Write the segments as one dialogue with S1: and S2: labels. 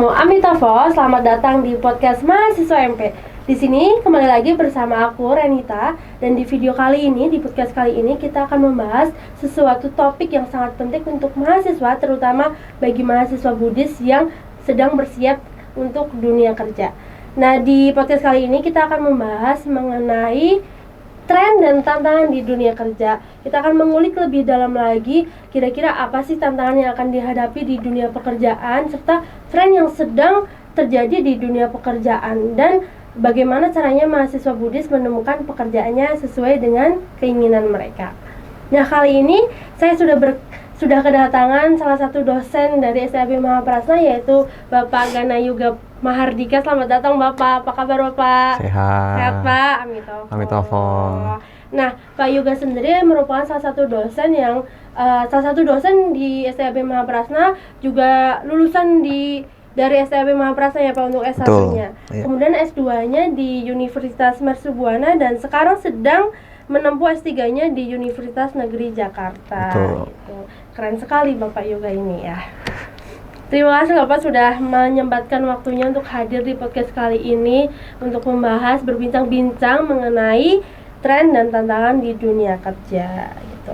S1: Namo Amitabha, selamat datang di podcast Mahasiswa MP. Di sini kembali lagi bersama aku Renita, dan di video kali ini, di podcast kali ini kita akan membahas sesuatu topik yang sangat penting untuk mahasiswa, terutama bagi mahasiswa Buddhis yang sedang bersiap untuk dunia kerja. Nah, di podcast kali ini kita akan membahas mengenai tren dan tantangan di dunia kerja. Kita akan mengulik lebih dalam lagi kira-kira apa sih tantangan yang akan dihadapi di dunia pekerjaan, serta tren yang sedang terjadi di dunia pekerjaan, dan bagaimana caranya mahasiswa Buddhis menemukan pekerjaannya sesuai dengan keinginan mereka. Nah, kali ini saya sudah kedatangan salah satu dosen dari STAB Mahaprasna, yaitu Bapak Gana Yuga Mahardika. Selamat datang Bapak, apa kabar Bapak?
S2: Sehat
S1: Pak,
S2: Amitabha.
S1: Nah, Pak Yuga sendiri merupakan salah satu dosen di STAB Mahaprasna, juga lulusan dari STAB Mahaprasna ya Pak untuk S1-nya.
S2: Iya.
S1: Kemudian S2-nya di Universitas Mercubuana, dan sekarang sedang menempuh S3-nya di Universitas Negeri Jakarta. Gitu. Keren sekali Bapak Yuga ini ya. Terima kasih Bapak sudah menyempatkan waktunya untuk hadir di podcast kali ini untuk membahas, berbincang-bincang mengenai tren dan tantangan di dunia kerja gitu.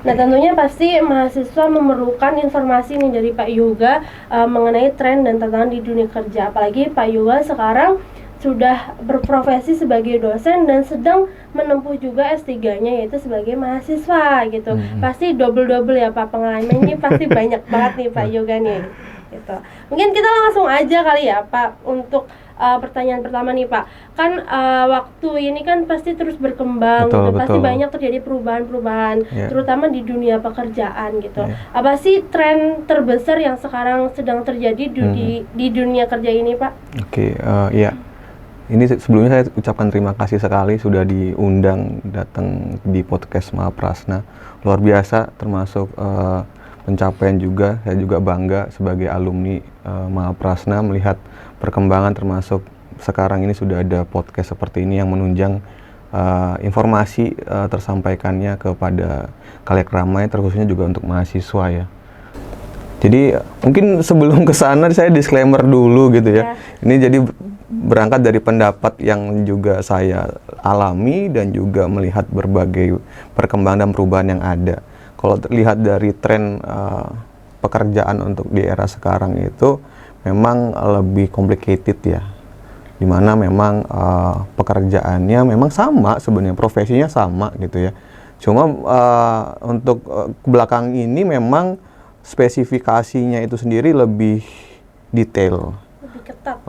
S1: Nah, tentunya pasti mahasiswa memerlukan informasi nih dari Pak Yuga mengenai tren dan tantangan di dunia kerja. Apalagi Pak Yuga sekarang sudah berprofesi sebagai dosen dan sedang menempuh juga S3-nya, yaitu sebagai mahasiswa gitu. Pasti double-double ya Pak, pengalamannya pasti banyak banget nih Pak Yuga nih gitu. Mungkin kita langsung aja kali ya Pak untuk pertanyaan pertama nih Pak. Kan waktu ini kan pasti terus berkembang,
S2: betul.
S1: pasti banyak terjadi perubahan-perubahan, terutama di dunia pekerjaan gitu. Apa sih tren terbesar yang sekarang sedang terjadi di dunia kerja ini Pak? Oke,
S2: ya. Ini sebelumnya saya ucapkan terima kasih sekali sudah diundang datang di podcast Mahaprasna. Luar biasa, termasuk pencapaian juga. Saya juga bangga sebagai alumni Mahaprasna melihat perkembangan, termasuk sekarang ini sudah ada podcast seperti ini yang menunjang informasi tersampaikannya kepada khalayak ramai, terkhususnya juga untuk mahasiswa ya. Jadi mungkin sebelum ke sana saya disclaimer dulu gitu ya. Ini jadi berangkat dari pendapat yang juga saya alami dan juga melihat berbagai perkembangan dan perubahan yang ada. Kalau terlihat dari tren pekerjaan untuk di era sekarang itu memang lebih complicated ya, dimana memang pekerjaannya memang sama sebenarnya, profesinya sama gitu ya. Cuma untuk belakang ini memang spesifikasinya itu sendiri lebih detail,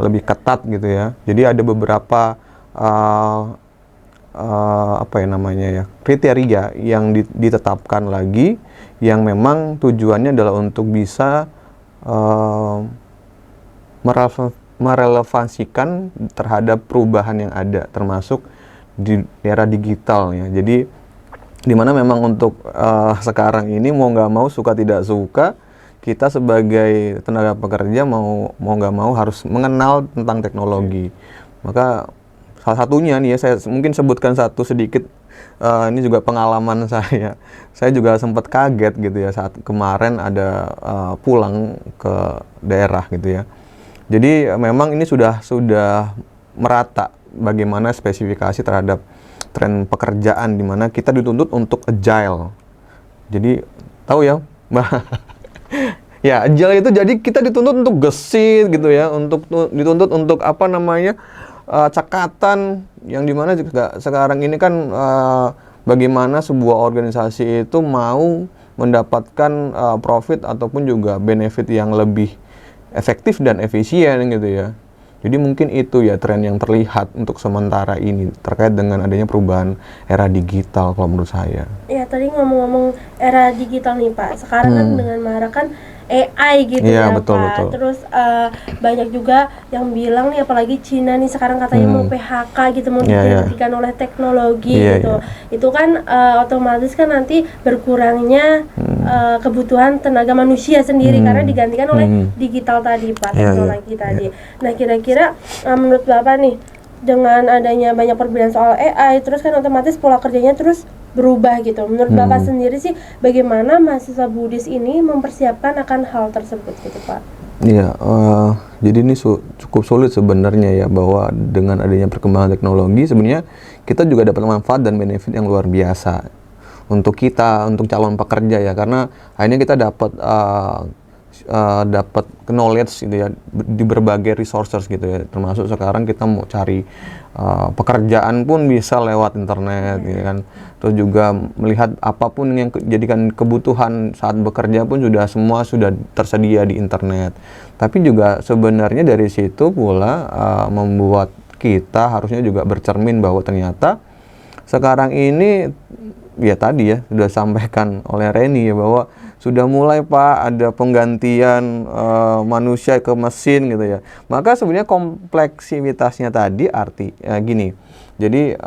S2: lebih ketat gitu ya. Jadi ada beberapa kriteria yang ditetapkan lagi, yang memang tujuannya adalah untuk bisa merelevansikan terhadap perubahan yang ada, termasuk di era digital ya. Jadi dimana memang untuk sekarang ini mau nggak mau, suka tidak suka, kita sebagai tenaga pekerja mau nggak mau harus mengenal tentang teknologi. Maka salah satunya nih ya, saya mungkin sebutkan satu sedikit, ini juga pengalaman saya. Saya juga sempat kaget gitu ya saat kemarin ada pulang ke daerah gitu ya. Jadi memang ini sudah merata bagaimana spesifikasi terhadap tren pekerjaan, di mana kita dituntut untuk agile. Jadi tahu ya, Mbak? Ya, agile itu jadi kita dituntut untuk gesit gitu ya, dituntut untuk cekatan, yang dimana juga sekarang ini kan bagaimana sebuah organisasi itu mau mendapatkan profit ataupun juga benefit yang lebih efektif dan efisien gitu ya. Jadi mungkin itu ya tren yang terlihat untuk sementara ini terkait dengan adanya perubahan era digital kalau menurut saya. Ya, tadi ngomong-ngomong era digital nih Pak, sekarang kan dengan marak AI gitu ya
S1: betul, Pak. Betul. Terus banyak juga yang bilang nih, apalagi Cina nih sekarang katanya mau PHK gitu, mau digantikan oleh teknologi gitu. Itu kan otomatis kan nanti berkurangnya kebutuhan tenaga manusia sendiri karena digantikan oleh digital tadi Pak, teknologi tadi. Nah, kira-kira menurut Bapak nih, dengan adanya banyak perbedaan soal AI, terus kan otomatis pola kerjanya terus berubah gitu. Menurut Bapak sendiri sih, bagaimana mahasiswa Buddhis ini mempersiapkan akan hal tersebut gitu Pak?
S2: Iya, jadi ini cukup sulit sebenarnya ya, bahwa dengan adanya perkembangan teknologi sebenarnya kita juga dapat manfaat dan benefit yang luar biasa untuk kita, untuk calon pekerja ya, karena akhirnya kita dapat knowledge gitu ya di berbagai resources gitu ya, termasuk sekarang kita mau cari pekerjaan pun bisa lewat internet gitu kan. Terus juga melihat apapun yang jadikan kebutuhan saat bekerja pun semua sudah tersedia di internet. Tapi juga sebenarnya dari situ pula membuat kita harusnya juga bercermin bahwa ternyata sekarang ini ya tadi ya sudah sampaikan oleh Reni ya, bahwa sudah mulai Pak ada penggantian manusia ke mesin gitu ya. Maka sebenarnya kompleksitasnya tadi gini. Jadi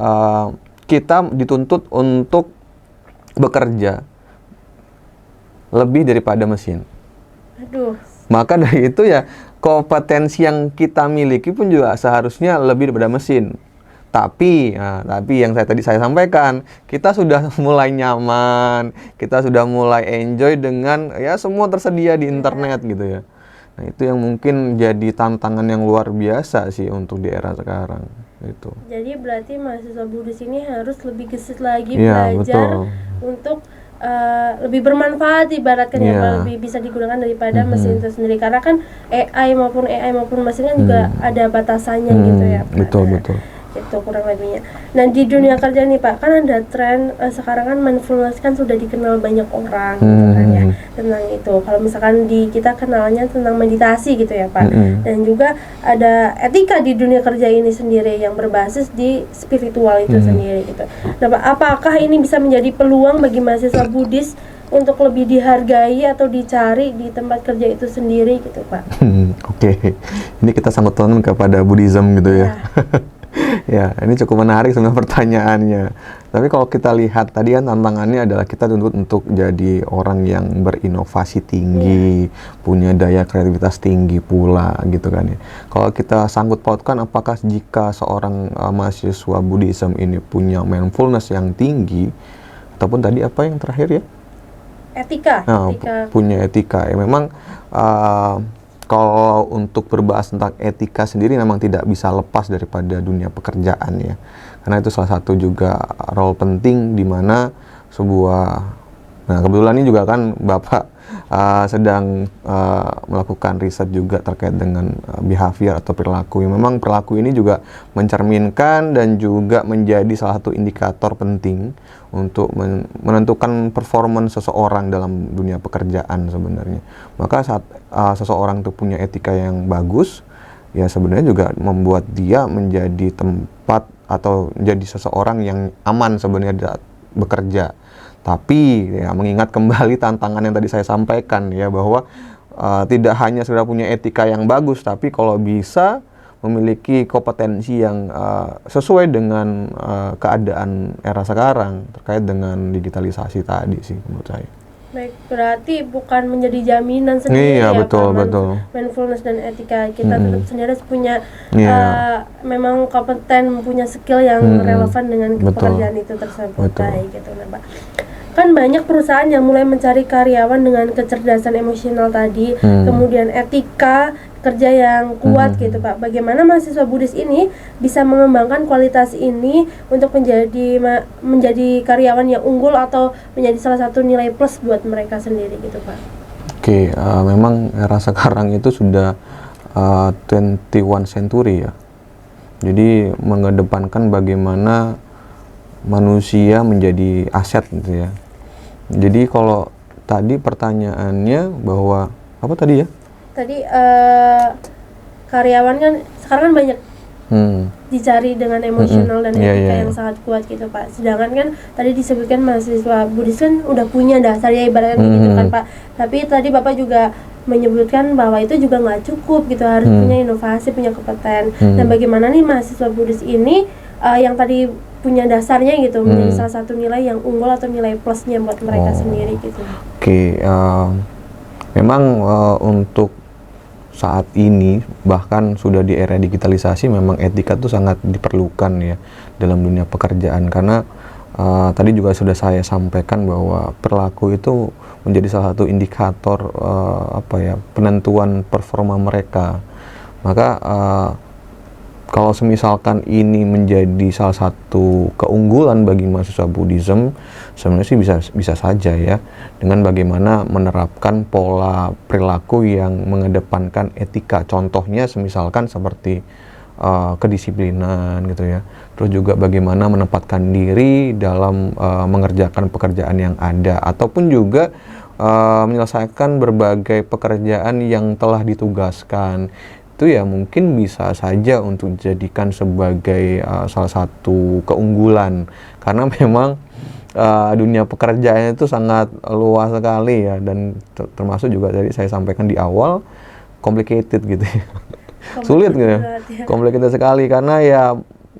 S2: kita dituntut untuk bekerja lebih daripada mesin.
S1: Aduh.
S2: Maka dari itu ya kompetensi yang kita miliki pun juga seharusnya lebih daripada mesin. Tapi yang tadi saya sampaikan, kita sudah mulai nyaman, kita sudah mulai enjoy dengan ya semua tersedia di internet gitu ya. Nah itu yang mungkin jadi tantangan yang luar biasa sih untuk di era sekarang itu.
S1: Jadi berarti mahasiswa Buddhis ini harus lebih gesit lagi
S2: Ya,
S1: belajar
S2: betul.
S1: untuk lebih bermanfaat, ibaratkan ya, lebih bisa digunakan daripada mesin itu sendiri, karena kan AI maupun mesin kan juga ada batasannya gitu ya Pak.
S2: Betul.
S1: Itu kurang lebihnya. Nah di dunia kerja nih Pak, kan ada tren sekarang kan mindfulness kan sudah dikenal banyak orang gitu kan ya, tentang itu. Kalau misalkan di kita kenalnya tentang meditasi gitu ya Pak. Dan juga ada etika di dunia kerja ini sendiri yang berbasis di spiritual itu sendiri gitu. Nah Pak, apakah ini bisa menjadi peluang bagi mahasiswa Buddhis untuk lebih dihargai atau dicari di tempat kerja itu sendiri gitu Pak?
S2: Oke. Ini kita sangkut pautkan kepada Buddhism gitu ya. Ya, ini cukup menarik sebenarnya pertanyaannya. Tapi kalau kita lihat tadi kan tantangannya adalah kita tuntut untuk jadi orang yang berinovasi tinggi, punya daya kreativitas tinggi pula gitu kan ya. Kalau kita sangkut pautkan apakah jika seorang mahasiswa Buddhism ini punya mindfulness yang tinggi, ataupun tadi apa yang terakhir ya?
S1: Etika.
S2: Punya etika ya. Memang kalau untuk berbahas tentang etika sendiri memang tidak bisa lepas daripada dunia pekerjaan ya. Karena itu salah satu juga role penting di mana nah kebetulan ini juga kan Bapak sedang melakukan riset juga terkait dengan behavior atau perilaku. Memang perilaku ini juga mencerminkan dan juga menjadi salah satu indikator penting untuk menentukan performance seseorang dalam dunia pekerjaan sebenarnya. Maka saat seseorang itu punya etika yang bagus, ya sebenarnya juga membuat dia menjadi tempat atau menjadi seseorang yang aman sebenarnya bekerja. Tapi ya mengingat kembali tantangan yang tadi saya sampaikan ya, bahwa tidak hanya sudah punya etika yang bagus, tapi kalau bisa memiliki kompetensi yang sesuai dengan keadaan era sekarang terkait dengan digitalisasi tadi sih menurut saya.
S1: Baik, berarti bukan menjadi jaminan sendiri
S2: ya,
S1: ya
S2: betul.
S1: Mindfulness dan etika kita tetap sendiri harus punya memang kompeten, punya skill yang relevan dengan pekerjaan itu tersebut. Baik gitu nah Pak. Kan banyak perusahaan yang mulai mencari karyawan dengan kecerdasan emosional tadi, kemudian etika kerja yang kuat gitu Pak. Bagaimana mahasiswa Buddhis ini bisa mengembangkan kualitas ini untuk menjadi karyawan yang unggul atau menjadi salah satu nilai plus buat mereka sendiri gitu Pak?
S2: Oke, memang era sekarang itu sudah 21 century ya. Jadi mengedepankan bagaimana manusia menjadi aset gitu ya. Jadi kalau tadi pertanyaannya bahwa apa tadi ya?
S1: Tadi karyawan kan sekarang kan banyak dicari dengan emosional dan etika yang sangat kuat gitu Pak. Sedangkan kan tadi disebutkan mahasiswa Buddhis kan udah punya dasarnya ibaratnya gitu kan Pak. Tapi tadi Bapak juga menyebutkan bahwa itu juga nggak cukup gitu, harus punya inovasi, punya kompeten. Dan bagaimana nih mahasiswa Buddhis ini yang tadi punya dasarnya gitu menjadi salah satu nilai yang unggul atau nilai plusnya buat mereka sendiri gitu.
S2: Oke, memang untuk saat ini bahkan sudah di era digitalisasi memang etika itu sangat diperlukan ya dalam dunia pekerjaan, karena tadi juga sudah saya sampaikan bahwa perilaku itu menjadi salah satu indikator penentuan performa mereka. Maka kalau semisalkan ini menjadi salah satu keunggulan bagi mahasiswa Buddhism, sebenarnya sih bisa saja ya, dengan bagaimana menerapkan pola perilaku yang mengedepankan etika. Contohnya semisalkan seperti kedisiplinan gitu ya. Terus juga bagaimana menempatkan diri dalam mengerjakan pekerjaan yang ada, ataupun juga menyelesaikan berbagai pekerjaan yang telah ditugaskan. Itu ya mungkin bisa saja untuk dijadikan sebagai salah satu keunggulan, karena memang dunia pekerjaan itu sangat luas sekali ya, dan termasuk juga tadi saya sampaikan di awal, complicated gitu ya. Sulit gitu ya, complicated sekali, karena ya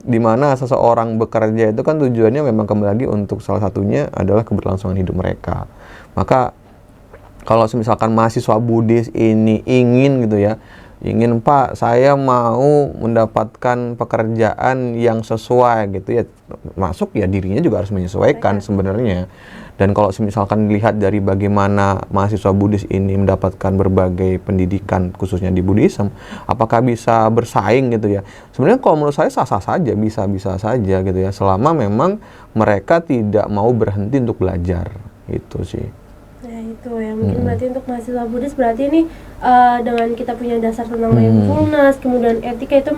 S2: dimana seseorang bekerja itu kan tujuannya memang kembali lagi untuk salah satunya adalah keberlangsungan hidup mereka. Maka kalau misalkan mahasiswa Buddhis ini ingin gitu ya, ingin Pak, saya mau mendapatkan pekerjaan yang sesuai gitu ya, masuk ya dirinya juga harus menyesuaikan sebenarnya. Dan kalau misalkan dilihat dari bagaimana mahasiswa Buddhis ini mendapatkan berbagai pendidikan khususnya di Buddhism, apakah bisa bersaing gitu ya? Sebenarnya kalau menurut saya sah-sah saja, bisa-bisa saja gitu ya, selama memang mereka tidak mau berhenti untuk belajar, itu sih.
S1: Ya itu ya, mungkin berarti untuk mahasiswa Buddhis berarti ini dengan kita punya dasar tentang mindfulness, kemudian etika itu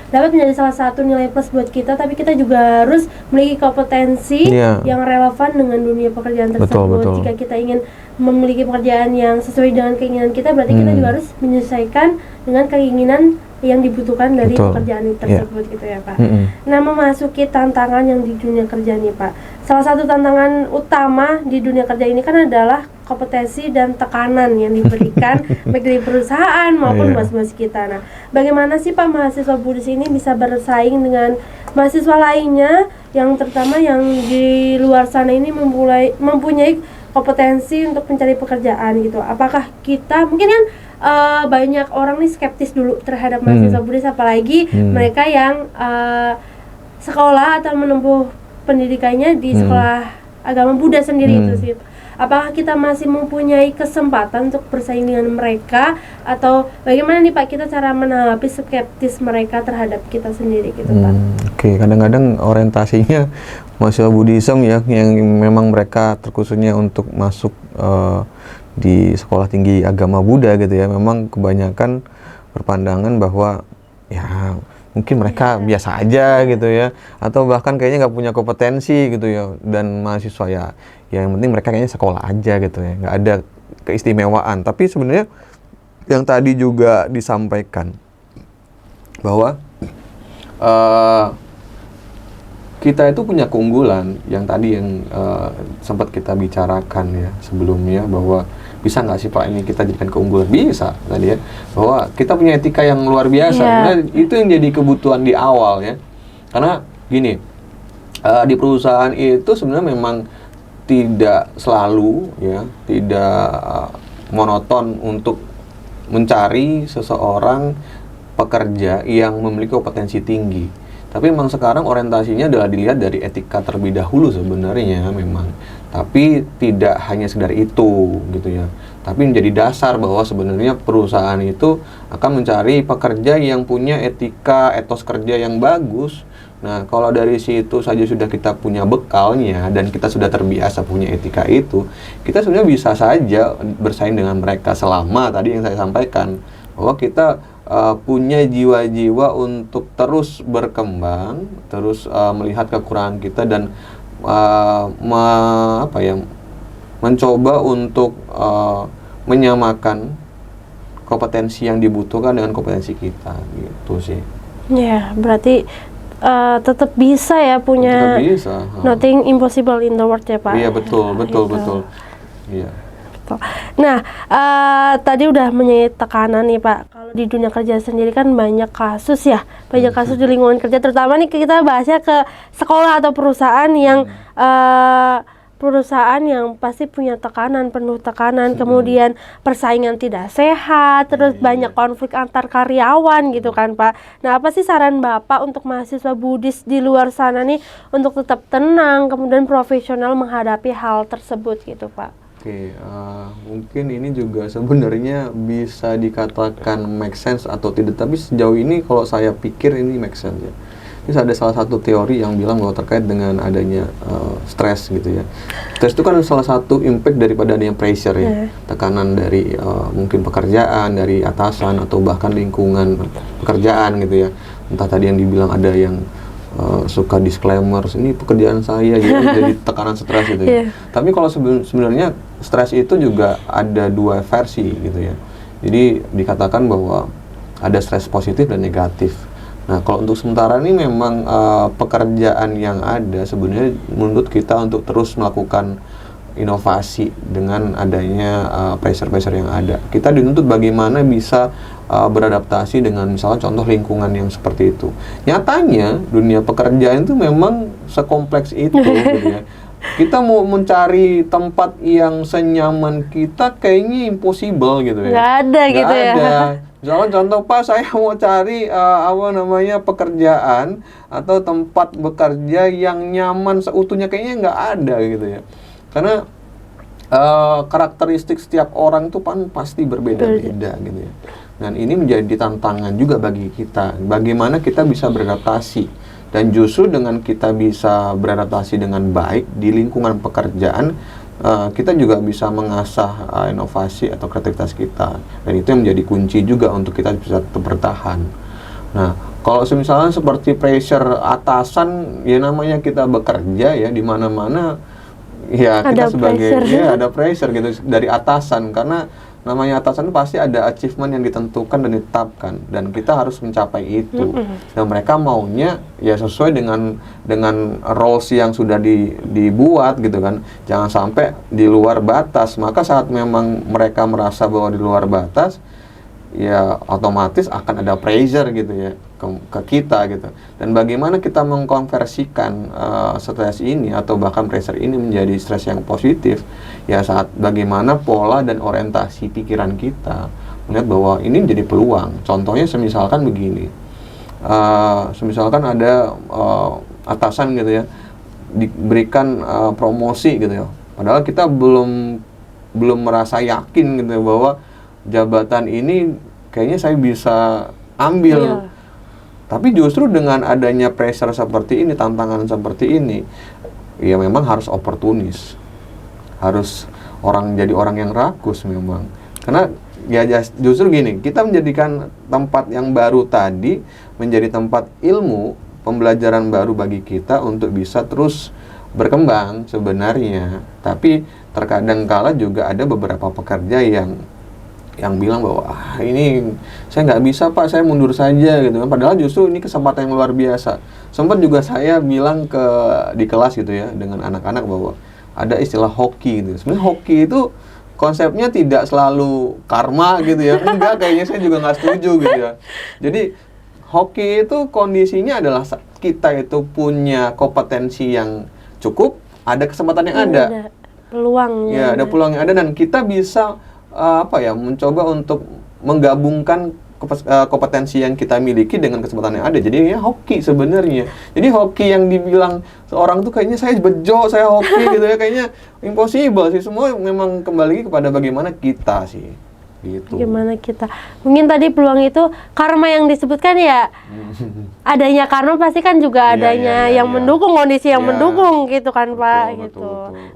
S1: dapat menjadi salah satu nilai plus buat kita, tapi kita juga harus memiliki kompetensi yang relevan dengan dunia pekerjaan tersebut.
S2: Betul.
S1: Jika kita ingin memiliki pekerjaan yang sesuai dengan keinginan kita, berarti kita juga harus menyesuaikan dengan keinginan yang dibutuhkan dari pekerjaan tersebut gitu ya Pak. Nah, memasuki tantangan yang di dunia kerja nih Pak, salah satu tantangan utama di dunia kerja ini kan adalah kompetensi dan tekanan yang diberikan baik dari perusahaan maupun mahasiswa kita. Nah, bagaimana sih Pak mahasiswa Buddhis ini bisa bersaing dengan mahasiswa lainnya yang terutama yang di luar sana ini mempunyai kompetensi untuk mencari pekerjaan gitu? Apakah kita mungkin kan banyak orang nih skeptis dulu terhadap mahasiswa Buddhis, apalagi mereka yang sekolah atau menempuh pendidikannya di sekolah agama Buddha sendiri itu sih. Apakah kita masih mempunyai kesempatan untuk bersaing dengan mereka, atau bagaimana nih Pak kita cara menanggapi skeptis mereka terhadap kita sendiri gitu Pak?
S2: Oke, kadang-kadang orientasinya mahasiswa Buddhism ya, yang memang mereka terkhususnya untuk masuk di sekolah tinggi agama Buddha gitu ya, memang kebanyakan berpandangan bahwa ya mungkin mereka biasa aja gitu ya, atau bahkan kayaknya nggak punya kompetensi gitu ya, dan mahasiswa ya yang penting mereka kayaknya sekolah aja gitu ya, nggak ada keistimewaan. Tapi sebenarnya yang tadi juga disampaikan bahwa kita itu punya keunggulan yang tadi yang sempat kita bicarakan ya sebelumnya, bahwa bisa nggak sih Pak ini kita jadikan keunggulan? Bisa tadi ya, bahwa kita punya etika yang luar biasa. Nah, itu yang jadi kebutuhan di awal ya, karena gini, di perusahaan itu sebenarnya memang tidak selalu ya, tidak monoton untuk mencari seseorang pekerja yang memiliki kompetensi tinggi. Tapi memang sekarang orientasinya adalah dilihat dari etika terlebih dahulu sebenarnya memang. Tapi tidak hanya sekedar itu gitu ya. Tapi menjadi dasar bahwa sebenarnya perusahaan itu akan mencari pekerja yang punya etika, etos kerja yang bagus. Nah, kalau dari situ saja sudah kita punya bekalnya dan kita sudah terbiasa punya etika itu, kita sebenarnya bisa saja bersaing dengan mereka, selama tadi yang saya sampaikan bahwa kita punya jiwa-jiwa untuk terus berkembang, terus melihat kekurangan kita dan mencoba untuk menyamakan kompetensi yang dibutuhkan dengan kompetensi kita, gitu sih.
S1: Ya, berarti tetap bisa ya punya.
S2: Tetap bisa.
S1: Nothing impossible in the world ya Pak.
S2: Iya betul. Iya.
S1: Nah, tadi udah menyebut tekanan nih Pak. Kalau di dunia kerja sendiri kan banyak kasus ya, banyak kasus di lingkungan kerja. Terutama nih kita bahasnya ke sekolah atau perusahaan yang perusahaan yang pasti punya tekanan, penuh tekanan, kemudian persaingan tidak sehat, terus banyak konflik antar karyawan gitu kan Pak. Nah, apa sih saran Bapak untuk mahasiswa Buddhis di luar sana nih untuk tetap tenang, kemudian profesional menghadapi hal tersebut gitu Pak?
S2: Oke, mungkin ini juga sebenarnya bisa dikatakan make sense atau tidak, tapi sejauh ini kalau saya pikir ini make sense ya. Ini ada salah satu teori yang bilang bahwa terkait dengan adanya stres gitu ya. Stres itu kan salah satu impact daripada adanya pressure ya, tekanan dari mungkin pekerjaan, dari atasan atau bahkan lingkungan pekerjaan gitu ya. Entah tadi yang dibilang ada yang suka disclaimer, ini pekerjaan saya jadi tekanan stres gitu ya. Tapi kalau sebenarnya stres itu juga ada dua versi gitu ya. Jadi dikatakan bahwa ada stres positif dan negatif. Nah, kalau untuk sementara ini memang pekerjaan yang ada sebenarnya menurut kita untuk terus melakukan inovasi dengan adanya pressure-pressure yang ada. Kita dituntut bagaimana bisa beradaptasi dengan misalnya contoh lingkungan yang seperti itu. Nyatanya dunia pekerjaan itu memang sekompleks itu gitu ya. Kita mau mencari tempat yang senyaman kita kayaknya impossible gitu ya.
S1: Nggak ada gitu ya.
S2: Misalnya contoh Pak, saya mau cari pekerjaan atau tempat bekerja yang nyaman seutuhnya kayaknya nggak ada gitu ya. Karena karakteristik setiap orang itu pasti berbeda-beda gitu ya. Dan ini menjadi tantangan juga bagi kita. Bagaimana kita bisa beradaptasi. Dan justru dengan kita bisa beradaptasi dengan baik di lingkungan pekerjaan, kita juga bisa mengasah inovasi atau kreativitas kita. Dan itu yang menjadi kunci juga untuk kita bisa tetap bertahan. Nah, kalau misalnya seperti pressure atasan, ya namanya kita bekerja ya di mana-mana, ya kita sebagai ada pressure gitu dari atasan, karena namanya atasan itu pasti ada achievement yang ditentukan dan ditetapkan dan kita harus mencapai itu. Dan mereka maunya ya sesuai dengan roles yang sudah dibuat gitu kan. Jangan sampai di luar batas. Maka saat memang mereka merasa bahwa di luar batas, ya otomatis akan ada pressure gitu ya ke kita gitu. Dan bagaimana kita mengkonversikan stres ini atau bahkan pressure ini menjadi stres yang positif, ya saat bagaimana pola dan orientasi pikiran kita melihat bahwa ini menjadi peluang. Contohnya semisalkan begini, semisalkan ada atasan gitu ya diberikan promosi gitu ya, padahal kita belum merasa yakin gitu ya, bahwa jabatan ini kayaknya saya bisa ambil. Tapi justru dengan adanya pressure seperti ini, tantangan seperti ini, ya memang harus oportunis. Harus jadi orang yang rakus memang. Karena ya justru gini, kita menjadikan tempat yang baru tadi menjadi tempat ilmu, pembelajaran baru bagi kita untuk bisa terus berkembang sebenarnya. Tapi terkadang kala juga ada beberapa pekerja yang bilang bahwa ini saya nggak bisa Pak, saya mundur saja gitu kan. Padahal justru ini kesempatan yang luar biasa. Sempat juga saya bilang di kelas gitu ya dengan anak-anak bahwa ada istilah hoki gitu. Sebenarnya hoki itu konsepnya tidak selalu karma gitu ya. Enggak, kayaknya saya juga nggak setuju gitu ya. Jadi hoki itu kondisinya adalah kita itu punya kompetensi yang cukup, ada kesempatan yang ada.
S1: Ada peluangnya.
S2: Ya, ada peluang yang ada dan kita bisa mencoba untuk menggabungkan kompetensi yang kita miliki dengan kesempatan yang ada. Jadi ya hoki sebenarnya. Jadi hoki yang dibilang seorang tuh kayaknya saya bejo, saya hoki gitu ya, kayaknya impossible sih. Semua memang kembali kepada bagaimana kita sih. Gitu.
S1: Gimana kita? Mungkin tadi peluang itu karma yang disebutkan ya. Adanya karma pasti kan juga adanya yang mendukung, kondisi yang mendukung gitu kan Pak, gitu.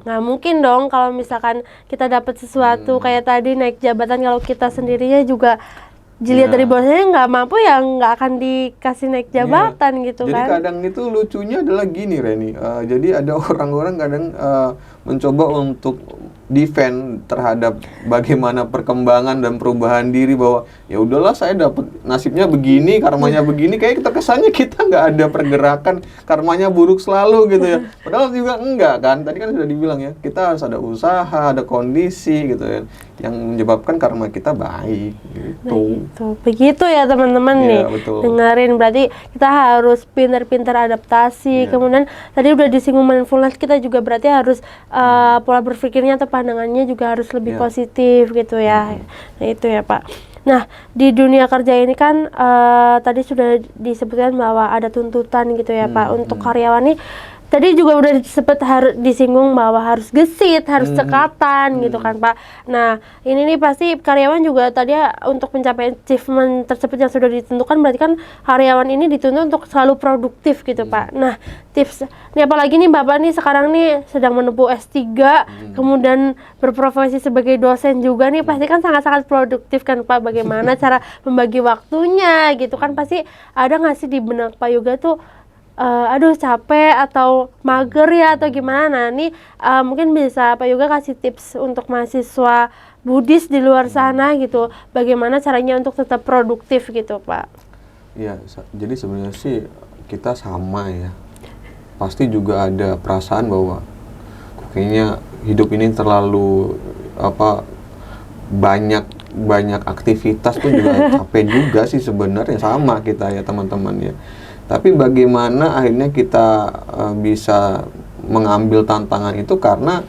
S1: Nggak mungkin dong kalau misalkan kita dapat sesuatu kayak tadi naik jabatan, kalau kita sendirinya juga dilihat dari bosnya nggak mampu, ya nggak akan dikasih naik jabatan gitu kan.
S2: Jadi kadang itu lucunya adalah gini Reni, jadi ada orang-orang kadang mencoba untuk defend terhadap bagaimana perkembangan dan perubahan diri, bahwa ya udahlah saya dapat nasibnya begini, karmanya begini, kayak kesannya kita nggak ada pergerakan, karmanya buruk selalu gitu ya. Padahal juga enggak kan, tadi kan sudah dibilang ya, kita harus ada usaha, ada kondisi gitu ya, yang menyebabkan karma kita baik gitu.
S1: Begitu ya teman-teman nih,
S2: betul.
S1: Dengerin, berarti kita harus pintar-pintar adaptasi. Kemudian tadi udah disinggung mindfulness, kita juga berarti harus pola berpikirnya atau pandangannya juga harus lebih positif gitu ya. Nah itu ya Pak. Nah, di dunia kerja ini kan tadi sudah disebutkan bahwa ada tuntutan gitu ya Pak untuk karyawan ini. Tadi juga udah sempat harus disinggung bahwa harus gesit, harus cekatan gitu kan Pak. Nah, ini nih pasti karyawan juga tadi untuk mencapai achievement tersebut yang sudah ditentukan, berarti kan karyawan ini dituntut untuk selalu produktif gitu Pak. Nah, tips ini apalagi nih Bapak nih sekarang nih sedang menempuh S3, kemudian berprofesi sebagai dosen juga nih, pasti kan sangat-sangat produktif kan Pak. Bagaimana cara membagi waktunya gitu kan, pasti ada nggak sih di benak Pak Yoga tuh aduh capek atau mager ya atau gimana. Nah ini mungkin bisa Pak Yoga kasih tips untuk mahasiswa Buddhis di luar sana gitu, bagaimana caranya untuk tetap produktif gitu Pak.
S2: Iya, jadi sebenarnya sih kita sama ya, pasti juga ada perasaan bahwa kayaknya hidup ini terlalu banyak aktivitas tuh juga capek juga sih sebenarnya, sama kita ya teman-teman ya. Tapi bagaimana akhirnya kita bisa mengambil tantangan itu, karena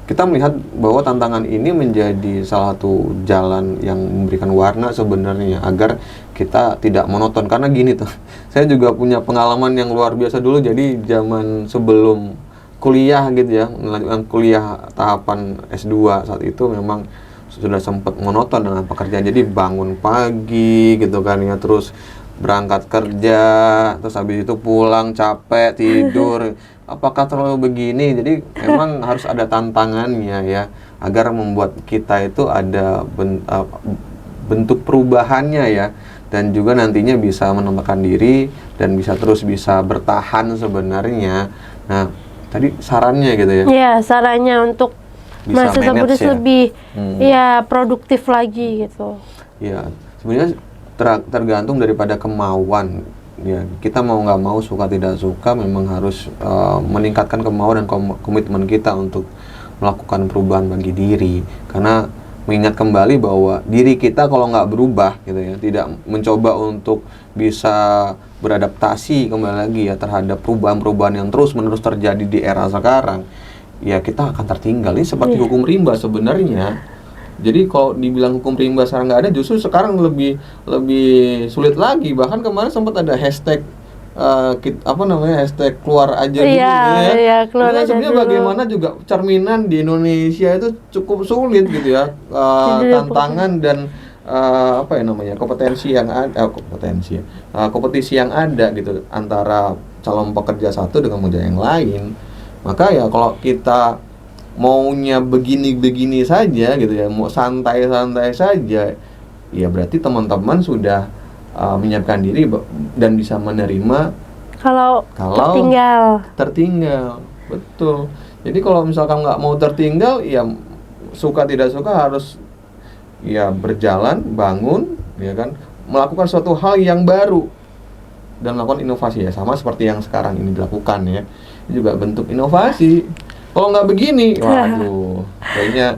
S2: kita melihat bahwa tantangan ini menjadi salah satu jalan yang memberikan warna sebenarnya agar kita tidak monoton. Karena gini tuh, saya juga punya pengalaman yang luar biasa dulu. Jadi zaman sebelum kuliah gitu ya, melanjutkan kuliah tahapan S2 saat itu memang sudah sempat monoton dengan pekerjaan. Jadi bangun pagi gitu kan ya, terus berangkat kerja, terus habis itu pulang capek, tidur. Apakah terlalu begini? Jadi memang harus ada tantangannya ya, agar membuat kita itu ada bentuk perubahannya ya, dan juga nantinya bisa menempatkan diri dan bisa bertahan sebenarnya. Nah, tadi sarannya gitu ya.
S1: Iya, sarannya untuk mahasiswa Buddhis lebih produktif lagi gitu.
S2: Iya, sebenarnya tergantung daripada kemauan ya. Kita mau nggak mau, suka tidak suka, memang harus meningkatkan kemauan dan komitmen kita untuk melakukan perubahan bagi diri. Karena mengingat kembali bahwa diri kita kalau nggak berubah gitu ya, tidak mencoba untuk bisa beradaptasi kembali lagi ya terhadap perubahan-perubahan yang terus-menerus terjadi di era sekarang, ya kita akan tertinggal. Ini seperti hukum rimba sebenarnya. Jadi kalau dibilang hukum rimba sekarang nggak ada, justru sekarang lebih sulit lagi. Bahkan kemarin sempat ada hashtag hashtag keluar aja dulu
S1: ya. Keluar aja
S2: sebenarnya
S1: dulu.
S2: Bagaimana juga cerminan di Indonesia itu cukup sulit gitu ya, tantangan dan kompetisi yang ada, kompetisi yang ada gitu antara calon pekerja satu dengan pekerja yang lain. Maka ya kalau kita maunya begini-begini saja gitu ya, mau santai-santai saja, ya berarti teman-teman sudah menyiapkan diri dan bisa menerima kalau tertinggal. Betul. Jadi kalau misalkan nggak mau tertinggal, ya suka tidak suka harus ya berjalan, bangun, ya kan, melakukan suatu hal yang baru dan melakukan inovasi ya, sama seperti yang sekarang ini dilakukan ya. Ini juga bentuk inovasi. Kalau nggak begini, waduh, kayaknya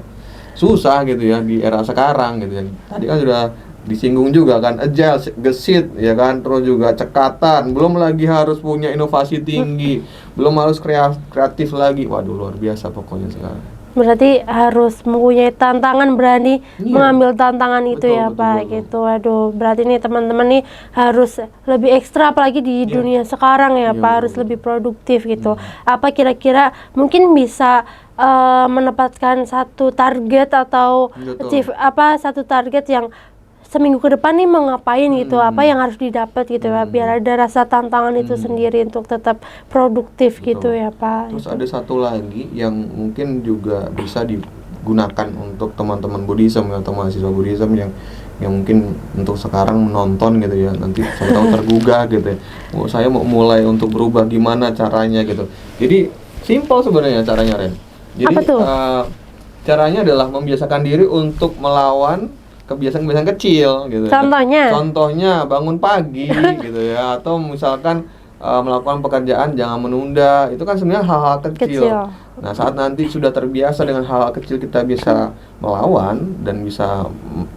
S2: susah gitu ya di era sekarang gitu ya. Tadi kan sudah disinggung juga kan, agile, gesit, ya kan, terus juga cekatan, belum lagi harus punya inovasi tinggi, belum harus kreatif lagi. Waduh, luar biasa pokoknya sekarang.
S1: Berarti harus mempunyai tantangan, berani mengambil tantangan itu ya Pak gitu. Waduh, berarti nih teman-teman nih harus lebih ekstra apalagi di dunia sekarang ya Pak, harus lebih produktif gitu. Apa kira-kira mungkin bisa menempatkan satu target atau satu target yang seminggu ke depan nih mau ngapain gitu, apa yang harus didapat gitu ya, biar ada rasa tantangan itu sendiri untuk tetap produktif. Gitu ya Pak.
S2: Terus ada satu lagi yang mungkin juga bisa digunakan untuk teman-teman Buddhism atau mahasiswa Buddhism yang mungkin untuk sekarang menonton gitu ya, nanti saya tahu tergugah gitu ya, saya mau mulai untuk berubah, gimana caranya gitu. Jadi simpel sebenarnya caranya, Ren. Jadi
S1: apa tuh?
S2: Caranya adalah membiasakan diri untuk melawan kebiasaan-kebiasaan kecil gitu. Contohnya bangun pagi gitu ya, atau misalkan melakukan pekerjaan jangan menunda. Itu kan sebenarnya hal-hal kecil. Nah, saat nanti sudah terbiasa dengan hal-hal kecil, kita bisa melawan dan bisa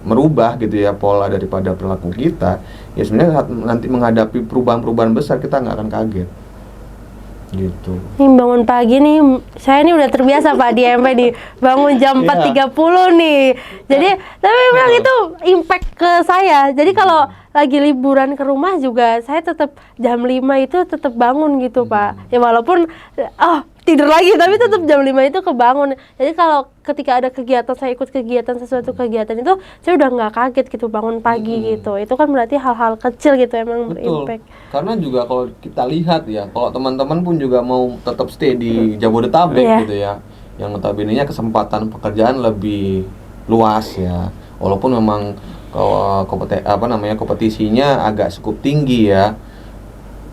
S2: merubah gitu ya pola daripada perilaku kita. Ya sebenarnya saat nanti menghadapi perubahan-perubahan besar, kita nggak akan kaget. Gitu.
S1: Nih bangun pagi nih, saya nih udah terbiasa Pak di MP nih, bangun jam 4.30 nih. Jadi tapi memang itu impact ke saya. Jadi kalau lagi liburan ke rumah juga saya tetap jam 5 itu tetap bangun gitu Pak. Ya walaupun tidur lagi tapi tetap jam 5 itu kebangun. Jadi kalau ketika ada kegiatan, saya ikut kegiatan, sesuatu kegiatan itu saya udah nggak kaget gitu bangun pagi gitu. Itu kan berarti hal-hal kecil gitu emang berimpact.
S2: Karena juga kalau kita lihat ya, kalau teman-teman pun juga mau tetap stay di Jabodetabek gitu ya, yang notabene-nya kesempatan pekerjaan lebih luas ya. Walaupun memang kompetisinya agak cukup tinggi ya.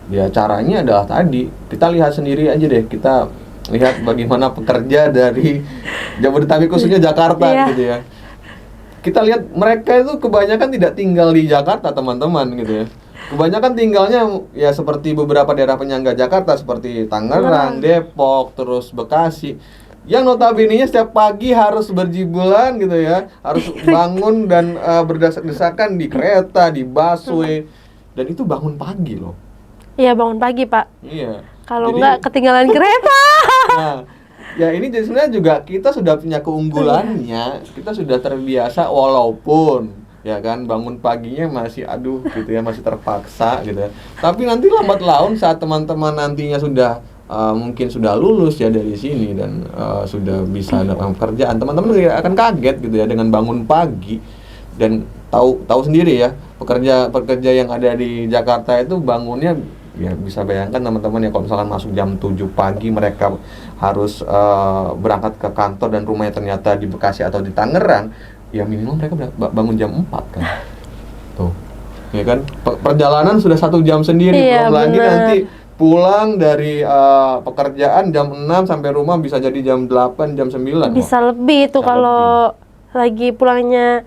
S2: Ya caranya adalah tadi, kita lihat sendiri aja deh, kita lihat bagaimana pekerja dari Jabodetabek khususnya Jakarta gitu ya. Kita lihat mereka itu kebanyakan tidak tinggal di Jakarta teman-teman gitu ya. Kebanyakan tinggalnya ya seperti beberapa daerah penyangga Jakarta seperti Tangerang, Depok, terus Bekasi. Yang notabene-nya setiap pagi harus berjibalan gitu ya, harus bangun dan berdesak-desakan di kereta, di busway, dan itu bangun pagi loh.
S1: Iya bangun pagi Pak.
S2: Iya.
S1: Kalau enggak ketinggalan kereta.
S2: Nah, ya ini jadi sebenarnya juga kita sudah punya keunggulannya, kita sudah terbiasa walaupun ya kan bangun paginya masih gitu ya, masih terpaksa gitu ya. Tapi nanti lambat laun saat teman-teman nantinya sudah mungkin sudah lulus ya dari sini dan sudah bisa dalam pekerjaan, teman-teman akan kaget gitu ya dengan bangun pagi. Dan tahu sendiri ya, pekerja yang ada di Jakarta itu bangunnya ya bisa bayangkan teman-teman ya, kalau misalkan masuk jam 7 pagi mereka harus berangkat ke kantor dan rumahnya ternyata di Bekasi atau di Tangerang, ya minimal mereka bangun jam 4 kan. Tuh. Ya kan? Perjalanan sudah 1 jam sendiri, belum lagi nanti pulang dari pekerjaan jam 6 sampai rumah bisa jadi jam 8, jam 9.
S1: Bisa lebih itu kalau lagi pulangnya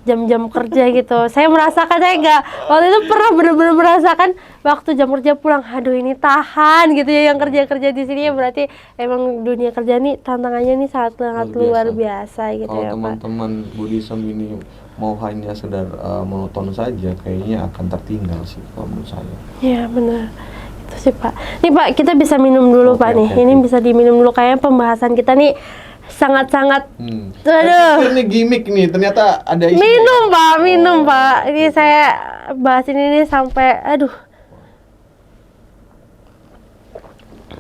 S1: jam-jam kerja gitu. Saya merasakan, saya waktu itu pernah benar-benar merasakan waktu jam kerja pulang, aduh ini tahan gitu ya, yang kerja-kerja di sini ya berarti emang dunia kerja nih tantangannya nih sangat luar biasa gitu ya Pak.
S2: Kalau teman-teman Buddhism ini mau hanya sekedar monoton saja, kayaknya akan tertinggal sih kalau menurut saya. Iya benar.
S1: Itu sih Pak. Nih Pak, kita bisa minum dulu Pak nih. Ini bisa diminum dulu, kayaknya pembahasan kita nih sangat-sangat
S2: aduh. Ini gimmick nih, ternyata ada isinya.
S1: Minum Pak. Ini saya bahas ini sampai aduh.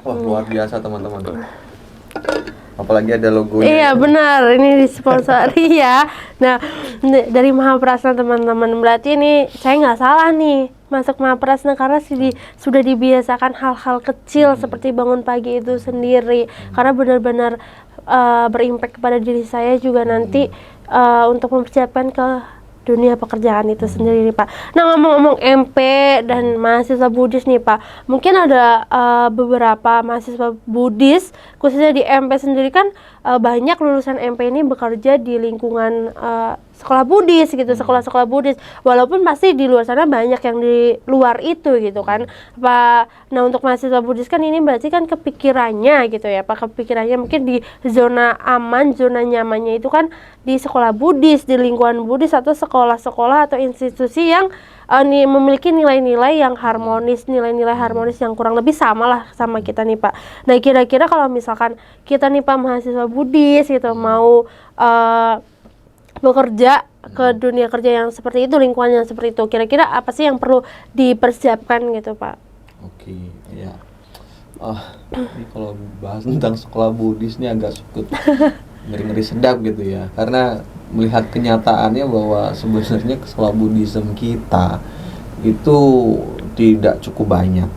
S2: Wah, luar biasa teman-teman. Apalagi ada logonya.
S1: Iya benar, ini disponsori ya. Nah, dari Mahaprasna teman-teman, berarti ini saya nggak salah nih masuk Mahaprasna karena sudah dibiasakan hal-hal kecil seperti bangun pagi itu sendiri, karena benar-benar berimpact kepada diri saya juga nanti untuk mempersiapkan ke dunia pekerjaan itu sendiri nih Pak. Nah, ngomong-ngomong MP dan mahasiswa Buddhis nih Pak, mungkin ada beberapa mahasiswa Buddhis khususnya di MP sendiri kan banyak lulusan MP ini bekerja di lingkungan sekolah Buddhis gitu, sekolah-sekolah Buddhis. Walaupun pasti di luar sana banyak yang di luar itu gitu kan. Nah, untuk mahasiswa Buddhis kan ini berarti kan kepikirannya gitu ya Pak, kepikirannya mungkin di zona aman, zona nyamannya itu kan di sekolah Buddhis, di lingkungan Buddhis atau sekolah-sekolah atau institusi yang memiliki nilai-nilai yang harmonis, nilai-nilai harmonis yang kurang lebih sama lah sama kita nih Pak. Nah, kira-kira kalau misalkan kita nih Pak mahasiswa Buddhis gitu mau bekerja ke dunia kerja yang seperti itu, lingkungan yang seperti itu, kira-kira apa sih yang perlu dipersiapkan gitu Pak?
S2: Oke, ya. Ini kalau bahas tentang sekolah Buddhis ini agak suka ngeri-ngeri sedap gitu ya, karena melihat kenyataannya bahwa sebenarnya sekolah Buddhism kita itu tidak cukup banyak,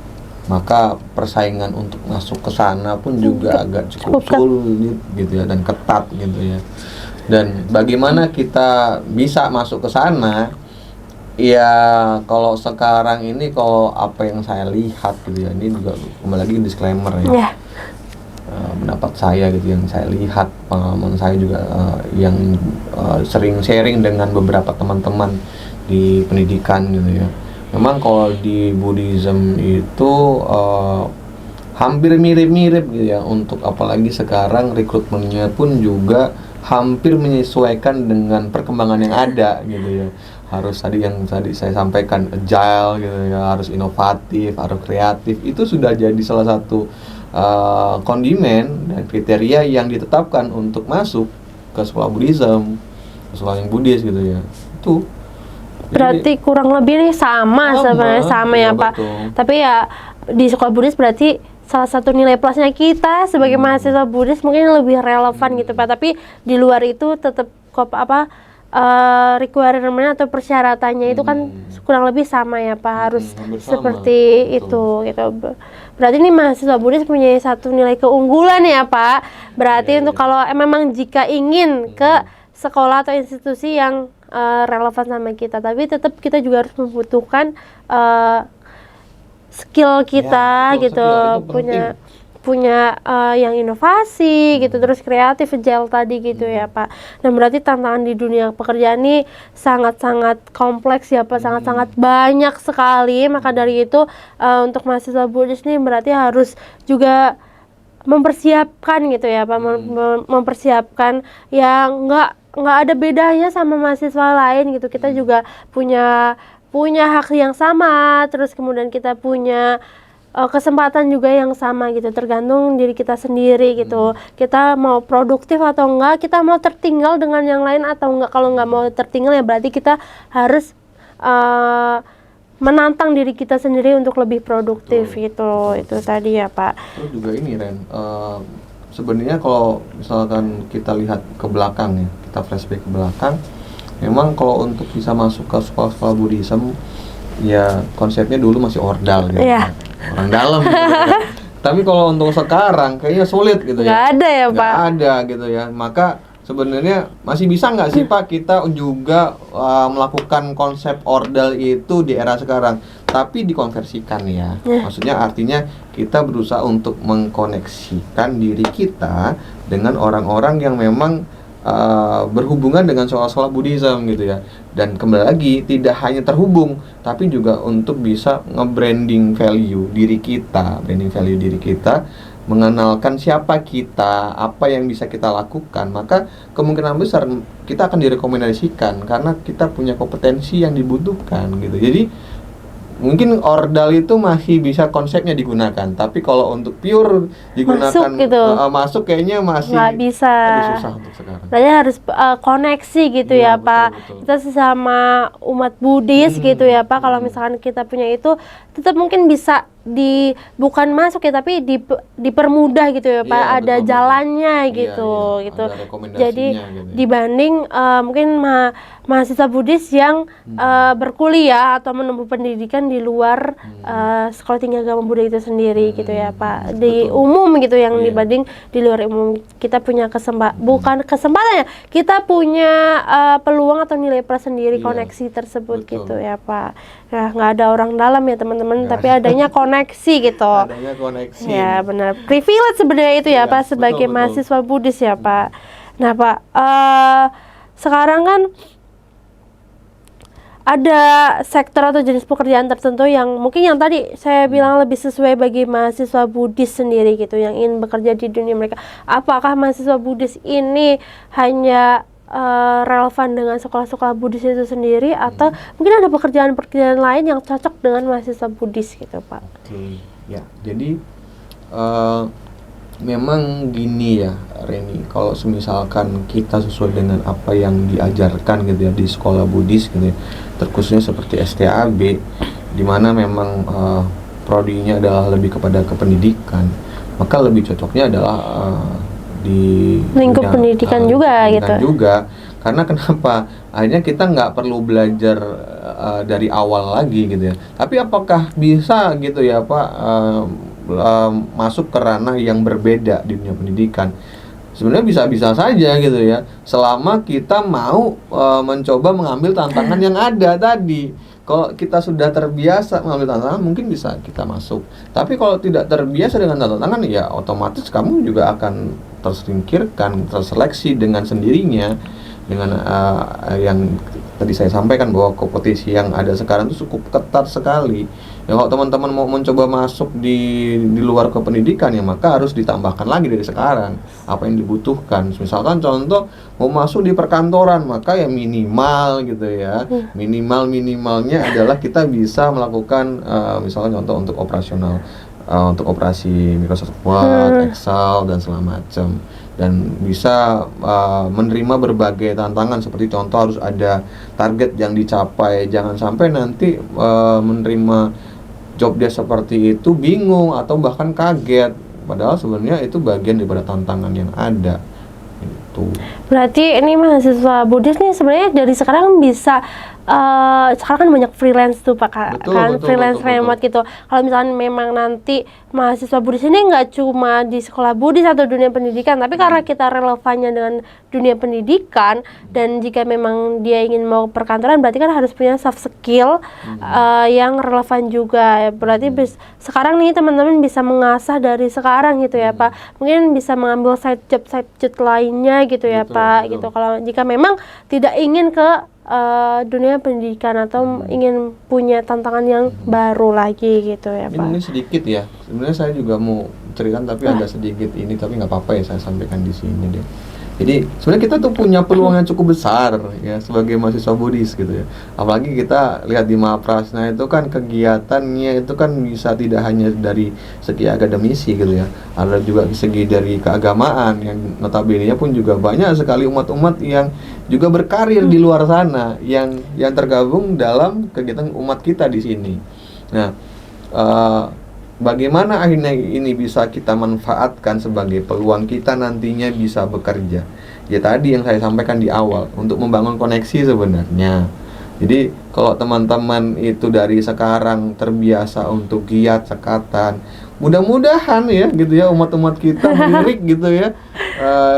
S2: maka persaingan untuk masuk ke sana pun juga agak cukup sulit gitu ya, dan ketat gitu ya. Dan bagaimana kita bisa masuk ke sana? Ya kalau sekarang ini, kalau apa yang saya lihat gitu ya, ini juga kembali lagi disclaimer ya. pendapat saya gitu, yang saya lihat, pengalaman saya juga yang sering sharing dengan beberapa teman-teman di pendidikan gitu ya. Memang kalau di Buddhism itu hampir mirip-mirip gitu ya, untuk apalagi sekarang rekrutmennya pun juga hampir menyesuaikan dengan perkembangan yang ada gitu ya. Harus tadi saya sampaikan agile gitu ya, harus inovatif, harus kreatif. Itu sudah jadi salah satu kondimen dan kriteria yang ditetapkan untuk masuk ke sekolah Buddhism, ke sekolah yang Buddhis gitu ya. Itu
S1: berarti kurang lebih nih sama sebenarnya, sama ya Pak.
S2: betul.
S1: Tapi ya di sekolah Buddhis berarti salah satu nilai plusnya kita sebagai mahasiswa Buddhis mungkin lebih relevan gitu Pak. Tapi di luar itu tetap requirement atau persyaratannya itu kan kurang lebih sama ya Pak, harus seperti itu gitu. Berarti ini mahasiswa Buddhis punya satu nilai keunggulan ya Pak. Berarti untuk kalau memang jika ingin ke sekolah atau institusi yang relevan sama kita, tapi tetap kita juga harus membutuhkan skill kita gitu, punya yang inovasi gitu, terus kreatif, agile tadi gitu ya Pak. Nah berarti tantangan di dunia pekerjaan ini sangat-sangat kompleks ya Pak, sangat-sangat banyak sekali. Maka dari itu untuk mahasiswa Buddhis ini berarti harus juga mempersiapkan gitu ya Pak, mempersiapkan yang nggak ada bedanya sama mahasiswa lain gitu. Kita juga punya hak yang sama, terus kemudian kita punya kesempatan juga yang sama gitu, tergantung diri kita sendiri gitu. Kita mau produktif atau enggak, kita mau tertinggal dengan yang lain atau enggak. Kalau nggak mau tertinggal ya berarti kita harus menantang diri kita sendiri untuk lebih produktif gitu. Itu tadi ya Pak.
S2: Terus juga ini Ren, sebenarnya kalau misalkan kita lihat ke belakang ya, kita flashback ke belakang, memang kalau untuk bisa masuk ke sekolah-sekolah Buddhism ya konsepnya dulu masih ordal gitu, orang dalam gitu ya. Tapi kalau untuk sekarang kayaknya sulit gitu ya.
S1: Nggak ada ya Pak.
S2: Nggak ada gitu ya. Maka sebenarnya masih bisa nggak sih Pak kita juga melakukan konsep ordal itu di era sekarang, tapi dikonversikan ya. Maksudnya artinya kita berusaha untuk mengkoneksikan diri kita dengan orang-orang yang memang berhubungan dengan sekolah-sekolah Buddhism gitu ya. Dan kembali lagi tidak hanya terhubung, tapi juga untuk bisa nge-branding value diri kita, mengenalkan siapa kita, apa yang bisa kita lakukan. Maka kemungkinan besar kita akan direkomendasikan karena kita punya kompetensi yang dibutuhkan gitu. Jadi mungkin ordal itu masih bisa konsepnya digunakan, tapi kalau untuk pure digunakan masuk kayaknya masih
S1: nggak bisa.
S2: Susah untuk sekarang.
S1: Berarti harus koneksi gitu ya Pak. Betul. Kita sesama umat Buddhis gitu ya Pak. Kalau misalkan kita punya itu, tetap mungkin bisa bukan masuk ya, tapi dipermudah gitu ya Pak. Ada betul, jalannya gitu. Gitu. Jadi gitu. Dibanding mungkin mahasiswa Buddhis yang berkuliah atau menempuh pendidikan di luar sekolah tinggi agama Buddha itu sendiri gitu ya Pak. Di umum gitu yang dibanding di luar umum, kita punya bukan kesempatan ya, kita punya peluang atau nilai plus sendiri, koneksi tersebut gitu ya Pak. Nah nggak ada orang dalam ya teman-teman, tapi adanya koneksi gitu.
S2: Adanya koneksi.
S1: Ya benar, privilege sebenarnya itu ya Pak sebagai mahasiswa Buddhis ya Pak. Nah Pak, sekarang kan ada sektor atau jenis pekerjaan tertentu yang mungkin yang tadi saya bilang lebih sesuai bagi mahasiswa Buddhis sendiri gitu, yang ingin bekerja di dunia mereka. Apakah mahasiswa Buddhis ini hanya relevan dengan sekolah-sekolah Buddhis itu sendiri, atau mungkin ada pekerjaan-pekerjaan lain yang cocok dengan mahasiswa Buddhis gitu Pak?
S2: Oke, ya. Jadi memang gini ya Reni, kalau misalkan kita sesuai dengan apa yang diajarkan gitu ya di sekolah Buddhis gitu ya, terkhususnya seperti STAB, di mana memang prodinya adalah lebih kepada kependidikan, maka lebih cocoknya adalah di
S1: lingkup pendidikan juga gitu.
S2: Karena kenapa? Akhirnya kita nggak perlu belajar dari awal lagi gitu ya. Tapi apakah bisa gitu ya Pak masuk ke ranah yang berbeda di dunia pendidikan? Sebenarnya bisa-bisa saja gitu ya, selama kita mau mencoba mengambil tantangan yang ada tadi. Kalau kita sudah terbiasa mengambil tantangan, mungkin bisa kita masuk. Tapi kalau tidak terbiasa dengan tantangan, ya otomatis kamu juga akan tersingkirkan, terseleksi dengan sendirinya. Dengan yang tadi saya sampaikan bahwa kompetisi yang ada sekarang itu cukup ketat sekali. Ya, kalau teman-teman mau mencoba masuk di luar kependidikan, ya maka harus ditambahkan lagi dari sekarang apa yang dibutuhkan. Misalkan contoh mau masuk di perkantoran, maka ya minimal gitu ya, minimalnya adalah kita bisa melakukan misalkan contoh untuk operasional, untuk operasi Microsoft Word, Excel dan segala macam, dan bisa menerima berbagai tantangan. Seperti contoh harus ada target yang dicapai, jangan sampai nanti menerima job desk seperti itu bingung atau bahkan kaget, padahal sebenarnya itu bagian daripada tantangan yang ada. Itu
S1: berarti ini mahasiswa Buddhis nih sebenarnya dari sekarang bisa sekarang kan banyak freelance tuh Pak, freelance remote gitu. Kalau misalnya memang nanti mahasiswa Buddhis ini nggak cuma di sekolah Buddhis atau dunia pendidikan, tapi karena kita relevannya dengan dunia pendidikan, dan jika memang dia ingin mau perkantoran, berarti kan harus punya soft skill yang relevan juga. Berarti sekarang nih teman-teman bisa mengasah dari sekarang gitu ya Pak. Mungkin bisa mengambil side job lainnya gitu ya Pak. Gitu. Kalau jika memang tidak ingin ke dunia pendidikan atau ingin punya tantangan yang baru lagi gitu ya Pak.
S2: Ini sedikit ya, sebenarnya saya juga mau cerita tapi agak sedikit ini, tapi nggak apa-apa ya saya sampaikan di sini deh. Jadi sebenarnya kita tuh punya peluang yang cukup besar ya sebagai mahasiswa Buddhis gitu ya. Apalagi kita lihat di Mahaprasna itu kan kegiatannya itu kan bisa tidak hanya dari segi akademisi gitu ya. Ada juga segi dari keagamaan yang notabene-nya pun juga banyak sekali umat-umat yang juga berkarir di luar sana yang tergabung dalam kegiatan umat kita di sini. Nah, bagaimana akhirnya ini bisa kita manfaatkan sebagai peluang kita nantinya bisa bekerja? Ya tadi yang saya sampaikan di awal, untuk membangun koneksi sebenarnya. Jadi kalau teman-teman itu dari sekarang terbiasa untuk giat sekatan, mudah-mudahan ya gitu ya umat-umat kita melirik gitu ya.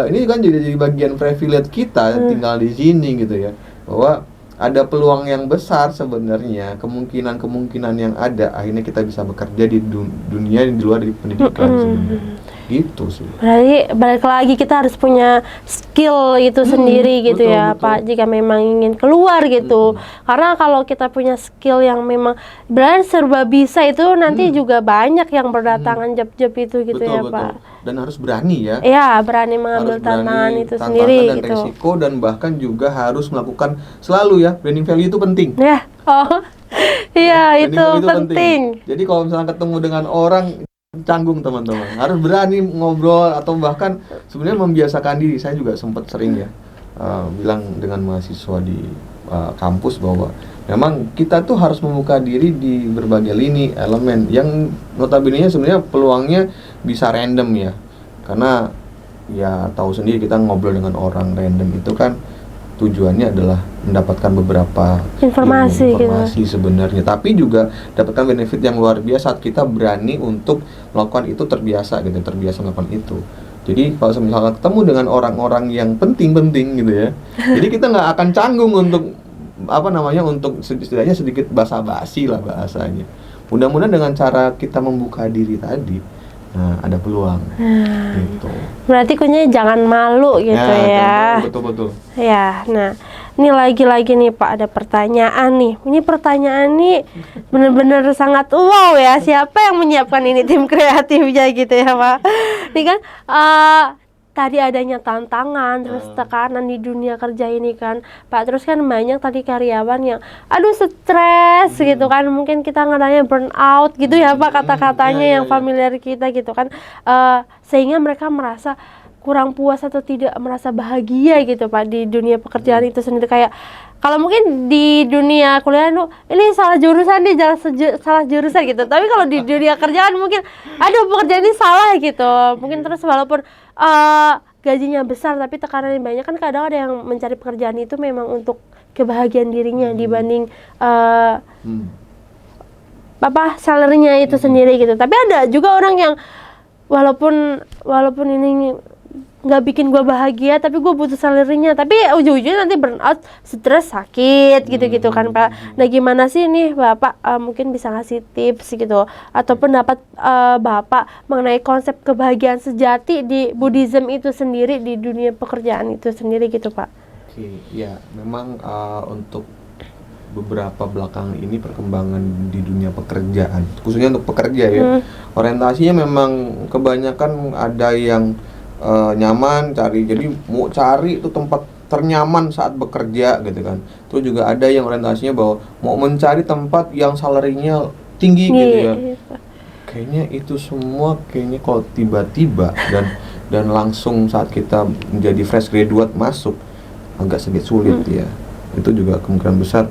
S2: Ini kan jadi bagian privilege kita tinggal di sini gitu ya. Bahwa ada peluang yang besar sebenarnya, kemungkinan yang ada akhirnya kita bisa bekerja di dunia di luar dari pendidikan sebenarnya. Gitu sih.
S1: Berarti balik lagi kita harus punya skill itu sendiri gitu ya Pak, jika memang ingin keluar gitu. Karena kalau kita punya skill yang memang berarti serba bisa itu nanti juga banyak yang berdatangan job-job itu gitu ya Pak.
S2: Dan harus berani ya.
S1: Iya, berani mengambil tantangan itu sendiri
S2: dan
S1: gitu.
S2: resiko, dan bahkan juga harus melakukan selalu ya, branding value itu penting.
S1: Ya. Oh. Iya, itu penting.
S2: Jadi kalau misalnya ketemu dengan orang, canggung teman-teman, harus berani ngobrol atau bahkan sebenarnya membiasakan diri. Saya juga sempat sering ya bilang dengan mahasiswa di kampus bahwa memang kita tuh harus membuka diri di berbagai lini elemen yang notabene-nya sebenarnya peluangnya bisa random ya, karena ya tahu sendiri kita ngobrol dengan orang random itu kan tujuannya adalah mendapatkan beberapa informasi sebenarnya, tapi juga dapatkan benefit yang luar biasa saat kita berani untuk melakukan itu, terbiasa melakukan itu. Jadi kalau misalnya ketemu dengan orang-orang yang penting-penting gitu ya, jadi kita nggak akan canggung untuk untuk setidaknya sedikit basa-basi lah bahasanya. Mudah-mudahan dengan cara kita membuka diri tadi, nah ada peluang. Gitu.
S1: Berarti kuncinya jangan malu gitu ya.
S2: Betul.
S1: Ya, nah ini lagi-lagi nih Pak, ada pertanyaan nih. Ini pertanyaan nih benar-benar sangat wow ya. Siapa yang menyiapkan ini, tim kreatifnya gitu ya Pak? Ini kan tadi adanya tantangan, terus tekanan di dunia kerja ini kan Pak, terus kan banyak tadi karyawan yang stres gitu kan, mungkin kita ngadanya burnout gitu ya Pak, kata-katanya yang familiar kita gitu kan, sehingga mereka merasa kurang puas atau tidak merasa bahagia gitu Pak di dunia pekerjaan itu sendiri. Kayak kalau mungkin di dunia kuliah ini salah jurusan nih, salah jurusan gitu, tapi kalau di dunia kerjaan mungkin pekerjaan ini salah gitu, mungkin terus walaupun gajinya besar tapi tekanannya banyak, kan kadang ada yang mencari pekerjaan itu memang untuk kebahagiaan dirinya dibanding salary-nya itu sendiri gitu. Tapi ada juga orang yang walaupun ini nggak bikin gue bahagia, tapi gue butuh salary-nya, tapi ujung-ujungnya nanti burnout, stres, sakit gitu-gitu kan Pak. Nah gimana sih nih Bapak mungkin bisa ngasih tips gitu atau pendapat Bapak mengenai konsep kebahagiaan sejati di Buddhism itu sendiri, di dunia pekerjaan itu sendiri gitu Pak?
S3: Oke, ya memang untuk beberapa belakangan ini perkembangan di dunia pekerjaan, khususnya untuk pekerja ya, orientasinya memang kebanyakan ada yang nyaman jadi mau cari itu tempat ternyaman saat bekerja gitu kan. Terus juga ada yang orientasinya bahwa mau mencari tempat yang salary-nya tinggi gitu ya. Kayaknya itu semua kayaknya kalau tiba-tiba dan langsung saat kita menjadi fresh graduate masuk agak sedikit sulit ya. Itu juga kemungkinan besar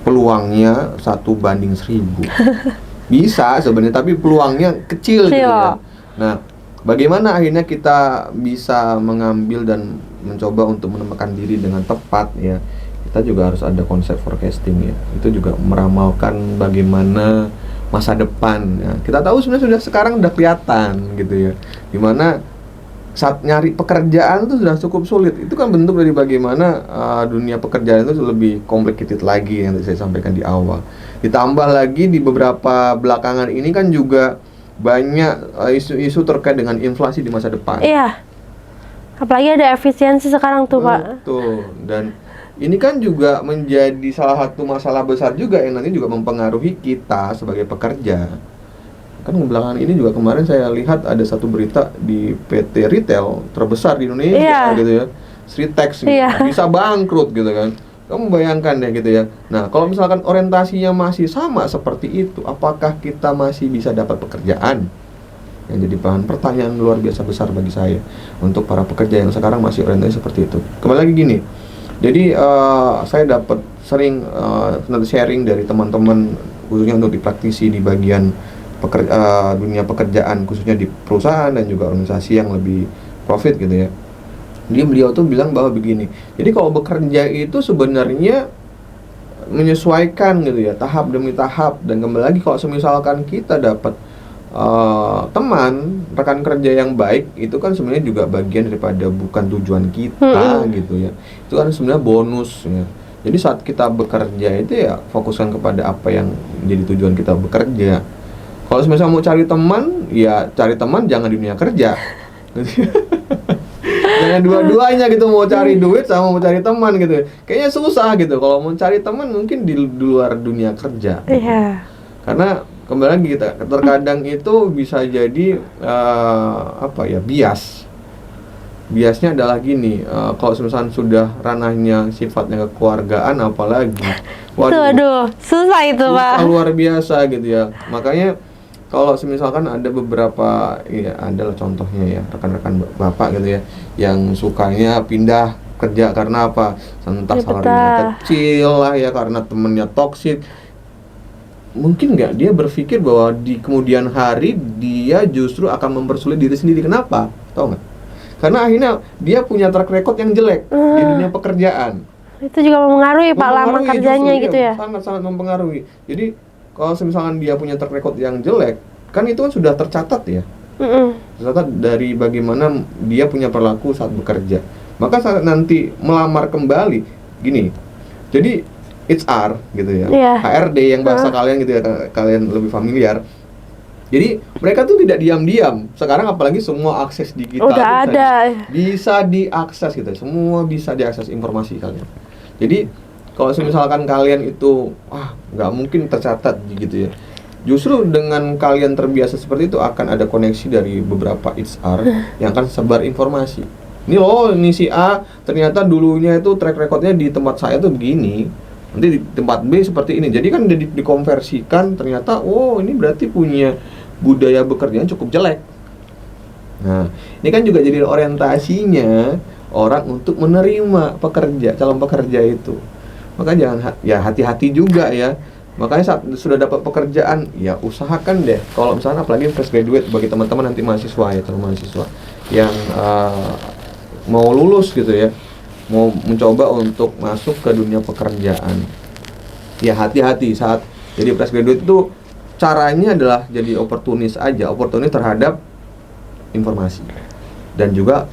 S3: peluangnya 1:1000. Bisa sebenarnya, tapi peluangnya kecil gitu ya. Nah, bagaimana akhirnya kita bisa mengambil dan mencoba untuk menemukan diri dengan tepat ya? Kita juga harus ada konsep forecasting ya. Itu juga meramalkan bagaimana masa depan ya. Kita tahu sebenarnya sekarang udah kelihatan gitu ya. Dimana saat nyari pekerjaan itu sudah cukup sulit. Itu kan bentuk dari bagaimana dunia pekerjaan itu lebih complicated lagi yang saya sampaikan di awal. Ditambah lagi di beberapa belakangan ini kan juga banyak isu-isu terkait dengan inflasi di masa depan.
S1: Iya. Apalagi ada efisiensi sekarang tuh Pak.
S3: Betul. Dan ini kan juga menjadi salah satu masalah besar juga yang nanti juga mempengaruhi kita sebagai pekerja. Kan belakangan ini juga kemarin saya lihat ada satu berita di PT retail terbesar di Indonesia gitu ya, Sritex gitu, bisa bangkrut gitu kan. Kamu bayangkan deh gitu ya. Nah kalau misalkan orientasinya masih sama seperti itu, apakah kita masih bisa dapat pekerjaan? Yang jadi bahan pertanyaan luar biasa besar bagi saya untuk para pekerja yang sekarang masih orientasi seperti itu. Kembali lagi gini, jadi saya dapat sering sharing dari teman-teman khususnya untuk dipraktisi di bagian dunia pekerjaan khususnya di perusahaan dan juga organisasi yang lebih profit gitu ya. Beliau tuh bilang bahwa begini, jadi kalau bekerja itu sebenarnya menyesuaikan gitu ya, tahap demi tahap. Dan kembali lagi kalau misalkan kita dapat teman, rekan kerja yang baik, itu kan sebenarnya juga bagian daripada bukan tujuan kita gitu ya. Itu kan sebenarnya bonus ya. Jadi saat kita bekerja itu ya fokuskan kepada apa yang menjadi tujuan kita bekerja. Kalau misalnya mau cari teman, ya cari teman jangan di dunia kerja. Jangan dua-duanya gitu, mau cari duit sama mau cari teman gitu. Kayaknya susah gitu. Kalau mau cari teman mungkin di luar dunia kerja.
S1: Iya.
S3: Karena kembali lagi kita terkadang itu bisa jadi bias. Biasnya adalah gini, kalau misalnya sudah ranahnya sifatnya kekeluargaan apalagi.
S1: Waduh, susah itu Pak.
S3: Luar biasa gitu ya. Makanya kalau misalkan ada beberapa, ya adalah contohnya ya, rekan-rekan Bapak gitu ya, yang sukanya pindah kerja karena apa? Entah salarinya kecil lah ya, karena temennya toksik. Mungkin nggak dia berpikir bahwa di kemudian hari dia justru akan mempersulit diri sendiri. Kenapa? Tahu nggak? Karena akhirnya dia punya track record yang jelek di dunia pekerjaan.
S1: Itu juga mempengaruhi Pak lama kerjanya gitu ya?
S3: Sangat-sangat mempengaruhi. Jadi kalau misalkan dia punya track record yang jelek, kan itu kan sudah tercatat ya. Tercatat dari bagaimana dia punya perilaku saat bekerja. Maka saat nanti melamar kembali, gini. Jadi HR gitu ya, HRD yang bahasa kalian gitu ya, kalian lebih familiar. Jadi mereka tuh tidak diam-diam. Sekarang apalagi semua akses digital
S1: udah ada,
S3: bisa diakses gitu. Semua bisa diakses informasi kalian. Jadi kalau misalkan kalian itu nggak mungkin tercatat gitu ya. Justru dengan kalian terbiasa seperti itu akan ada koneksi dari beberapa HR yang akan sebar informasi. Ini loh, ini si A ternyata dulunya itu track recordnya di tempat saya tuh begini. Nanti di tempat B seperti ini. Jadi kan dikonversikan ternyata ini berarti punya budaya bekerjanya cukup jelek. Nah, ini kan juga jadi orientasinya orang untuk menerima calon pekerja itu. Maka jangan hati-hati juga ya. Makanya saat sudah dapat pekerjaan, ya usahakan deh. Kalau misalnya apalagi fresh graduate, bagi teman-teman nanti mahasiswa ya, mahasiswa yang mau lulus gitu ya, mau mencoba untuk masuk ke dunia pekerjaan, ya hati-hati saat jadi fresh graduate itu. Caranya adalah jadi oportunis aja, oportunis terhadap informasi. dan juga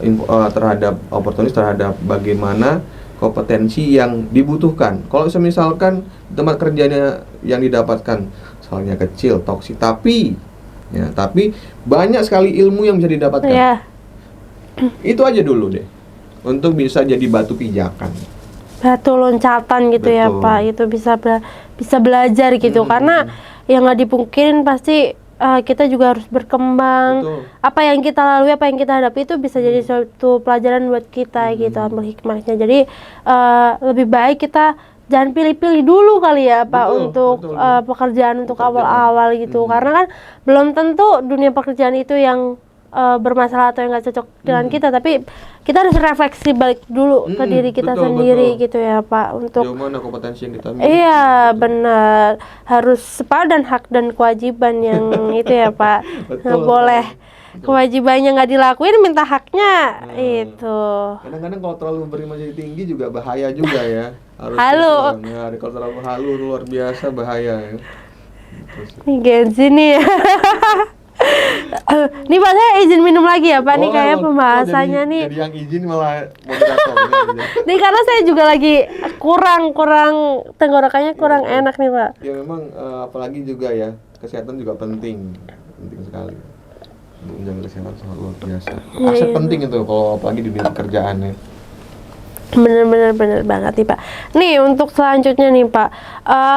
S3: terhadap oportunis, terhadap bagaimana kompetensi yang dibutuhkan. Kalau misalkan tempat kerjanya yang didapatkan soalnya kecil, toksik, tapi banyak sekali ilmu yang bisa didapatkan.
S1: Ya.
S3: Itu aja dulu deh, untuk bisa jadi batu pijakan.
S1: Batu loncatan gitu. Betul. Ya Pak, itu bisa belajar gitu. Karena yang nggak dipungkirin pasti kita juga harus berkembang. Betul. Apa yang kita lalui, apa yang kita hadapi itu bisa jadi suatu pelajaran buat kita gitu, ambil hikmahnya. Jadi lebih baik kita jangan pilih-pilih dulu kali ya Pak, untuk pekerjaan untuk awal-awal gitu. Karena kan belum tentu dunia pekerjaan itu yang bermasalah atau yang nggak cocok dengan kita, tapi kita harus refleksi balik dulu ke diri kita sendiri gitu ya Pak, untuk
S3: jauh mana kompetensi yang kita miliki.
S1: Iya benar, harus sepadan hak dan kewajiban yang itu ya Pak. Nggak boleh kewajibannya nggak dilakuin, minta haknya. Itu
S3: kadang-kadang kalau terlalu berimajinasi tinggi juga bahaya juga ya. Harus
S1: halu.
S3: Kalau terlalu halu luar biasa bahaya ya.
S1: Ini Genzi nih ya. Nih Pak, saya izin minum lagi ya Pak. Nih kayak pembahasannya nih.
S3: Jadi yang izin malah moderator.
S1: Nih karena saya juga lagi kurang tenggorokannya kurang enak nih Pak.
S3: Ya memang apalagi juga ya, kesehatan juga penting sekali. Menjaga kesehatan sangat luar biasa. Aset penting itu kalau apalagi di dunia pekerjaan ya.
S1: Bener banget nih Pak. Nih untuk selanjutnya nih Pak,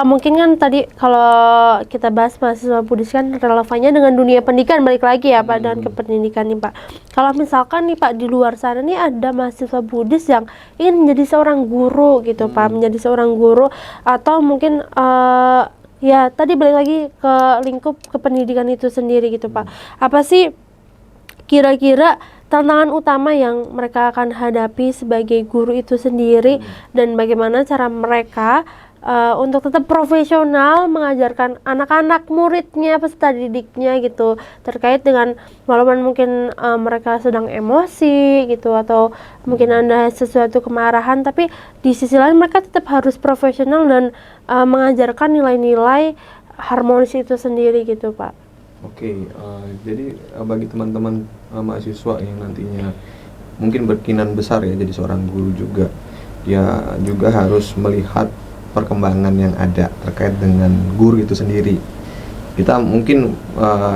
S1: mungkin kan tadi kalau kita bahas mahasiswa Buddhis kan relevannya dengan dunia pendidikan, balik lagi ya Pak, dan ke pendidikan nih Pak. Kalau misalkan nih Pak di luar sana nih ada mahasiswa Buddhis yang ingin menjadi seorang guru gitu Pak, menjadi seorang guru, atau mungkin ya tadi balik lagi ke lingkup kependidikan itu sendiri gitu Pak. Apa sih kira-kira tantangan utama yang mereka akan hadapi sebagai guru itu sendiri, dan bagaimana cara mereka untuk tetap profesional mengajarkan anak-anak muridnya, peserta didiknya gitu, terkait dengan walaupun mungkin mereka sedang emosi gitu, atau mungkin ada sesuatu kemarahan, tapi di sisi lain mereka tetap harus profesional dan mengajarkan nilai-nilai harmonis itu sendiri gitu Pak.
S3: Oke, jadi bagi teman-teman mahasiswa yang nantinya mungkin berkinan besar ya jadi seorang guru juga, ya juga harus melihat perkembangan yang ada terkait dengan guru itu sendiri. Kita mungkin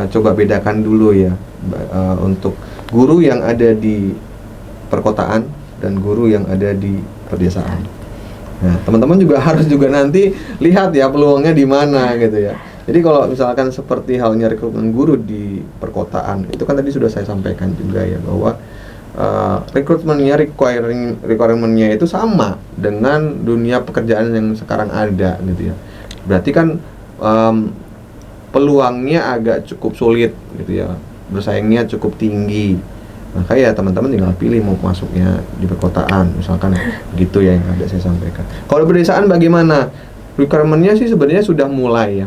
S3: coba bedakan dulu ya, untuk guru yang ada di perkotaan dan guru yang ada di pedesaan. Nah, teman-teman juga harus juga nanti lihat ya peluangnya di mana gitu ya. Jadi kalau misalkan seperti halnya rekrutmen guru di perkotaan, itu kan tadi sudah saya sampaikan juga ya, bahwa rekrutmennya, requirement-nya itu sama dengan dunia pekerjaan yang sekarang ada gitu ya. Berarti kan peluangnya agak cukup sulit gitu ya, bersaingnya cukup tinggi. Maka ya teman-teman tinggal pilih mau masuknya di perkotaan misalkan gitu ya, yang ada saya sampaikan. Kalau pedesaan bagaimana? Requirement-nya sih sebenarnya sudah mulai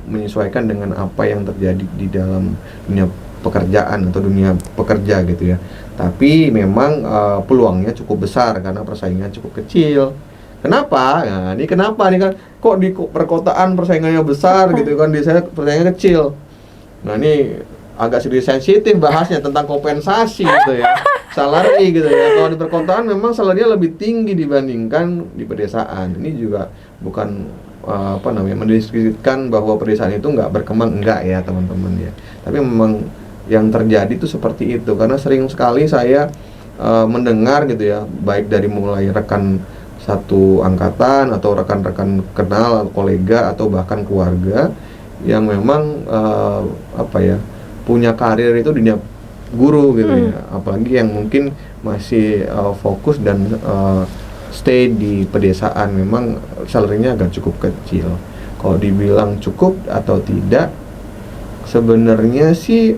S3: menyesuaikan dengan apa yang terjadi di dalam dunia pekerjaan atau dunia pekerja gitu ya. Tapi memang peluangnya cukup besar karena persaingan cukup kecil. Kenapa? Nah, ini kenapa nih kan? Kok di perkotaan persaingannya besar gitu kan, di saya persaingannya kecil. Nah, ini agak sedikit sensitif bahasnya tentang kompensasi gitu ya. Salary gitu ya. Kalau di perkotaan memang salary-nya lebih tinggi dibandingkan di pedesaan. Ini juga bukan mendiskreditkan bahwa pedesaan itu nggak berkembang, enggak ya teman-teman ya. Tapi memang yang terjadi itu seperti itu, karena sering sekali saya mendengar gitu ya, baik dari mulai rekan satu angkatan atau rekan-rekan kenal atau kolega atau bahkan keluarga yang memang punya karir itu di dunia guru gitu ya, apalagi yang mungkin masih fokus dan stay di pedesaan, memang salary-nya agak cukup kecil. Kalau dibilang cukup atau tidak, sebenarnya sih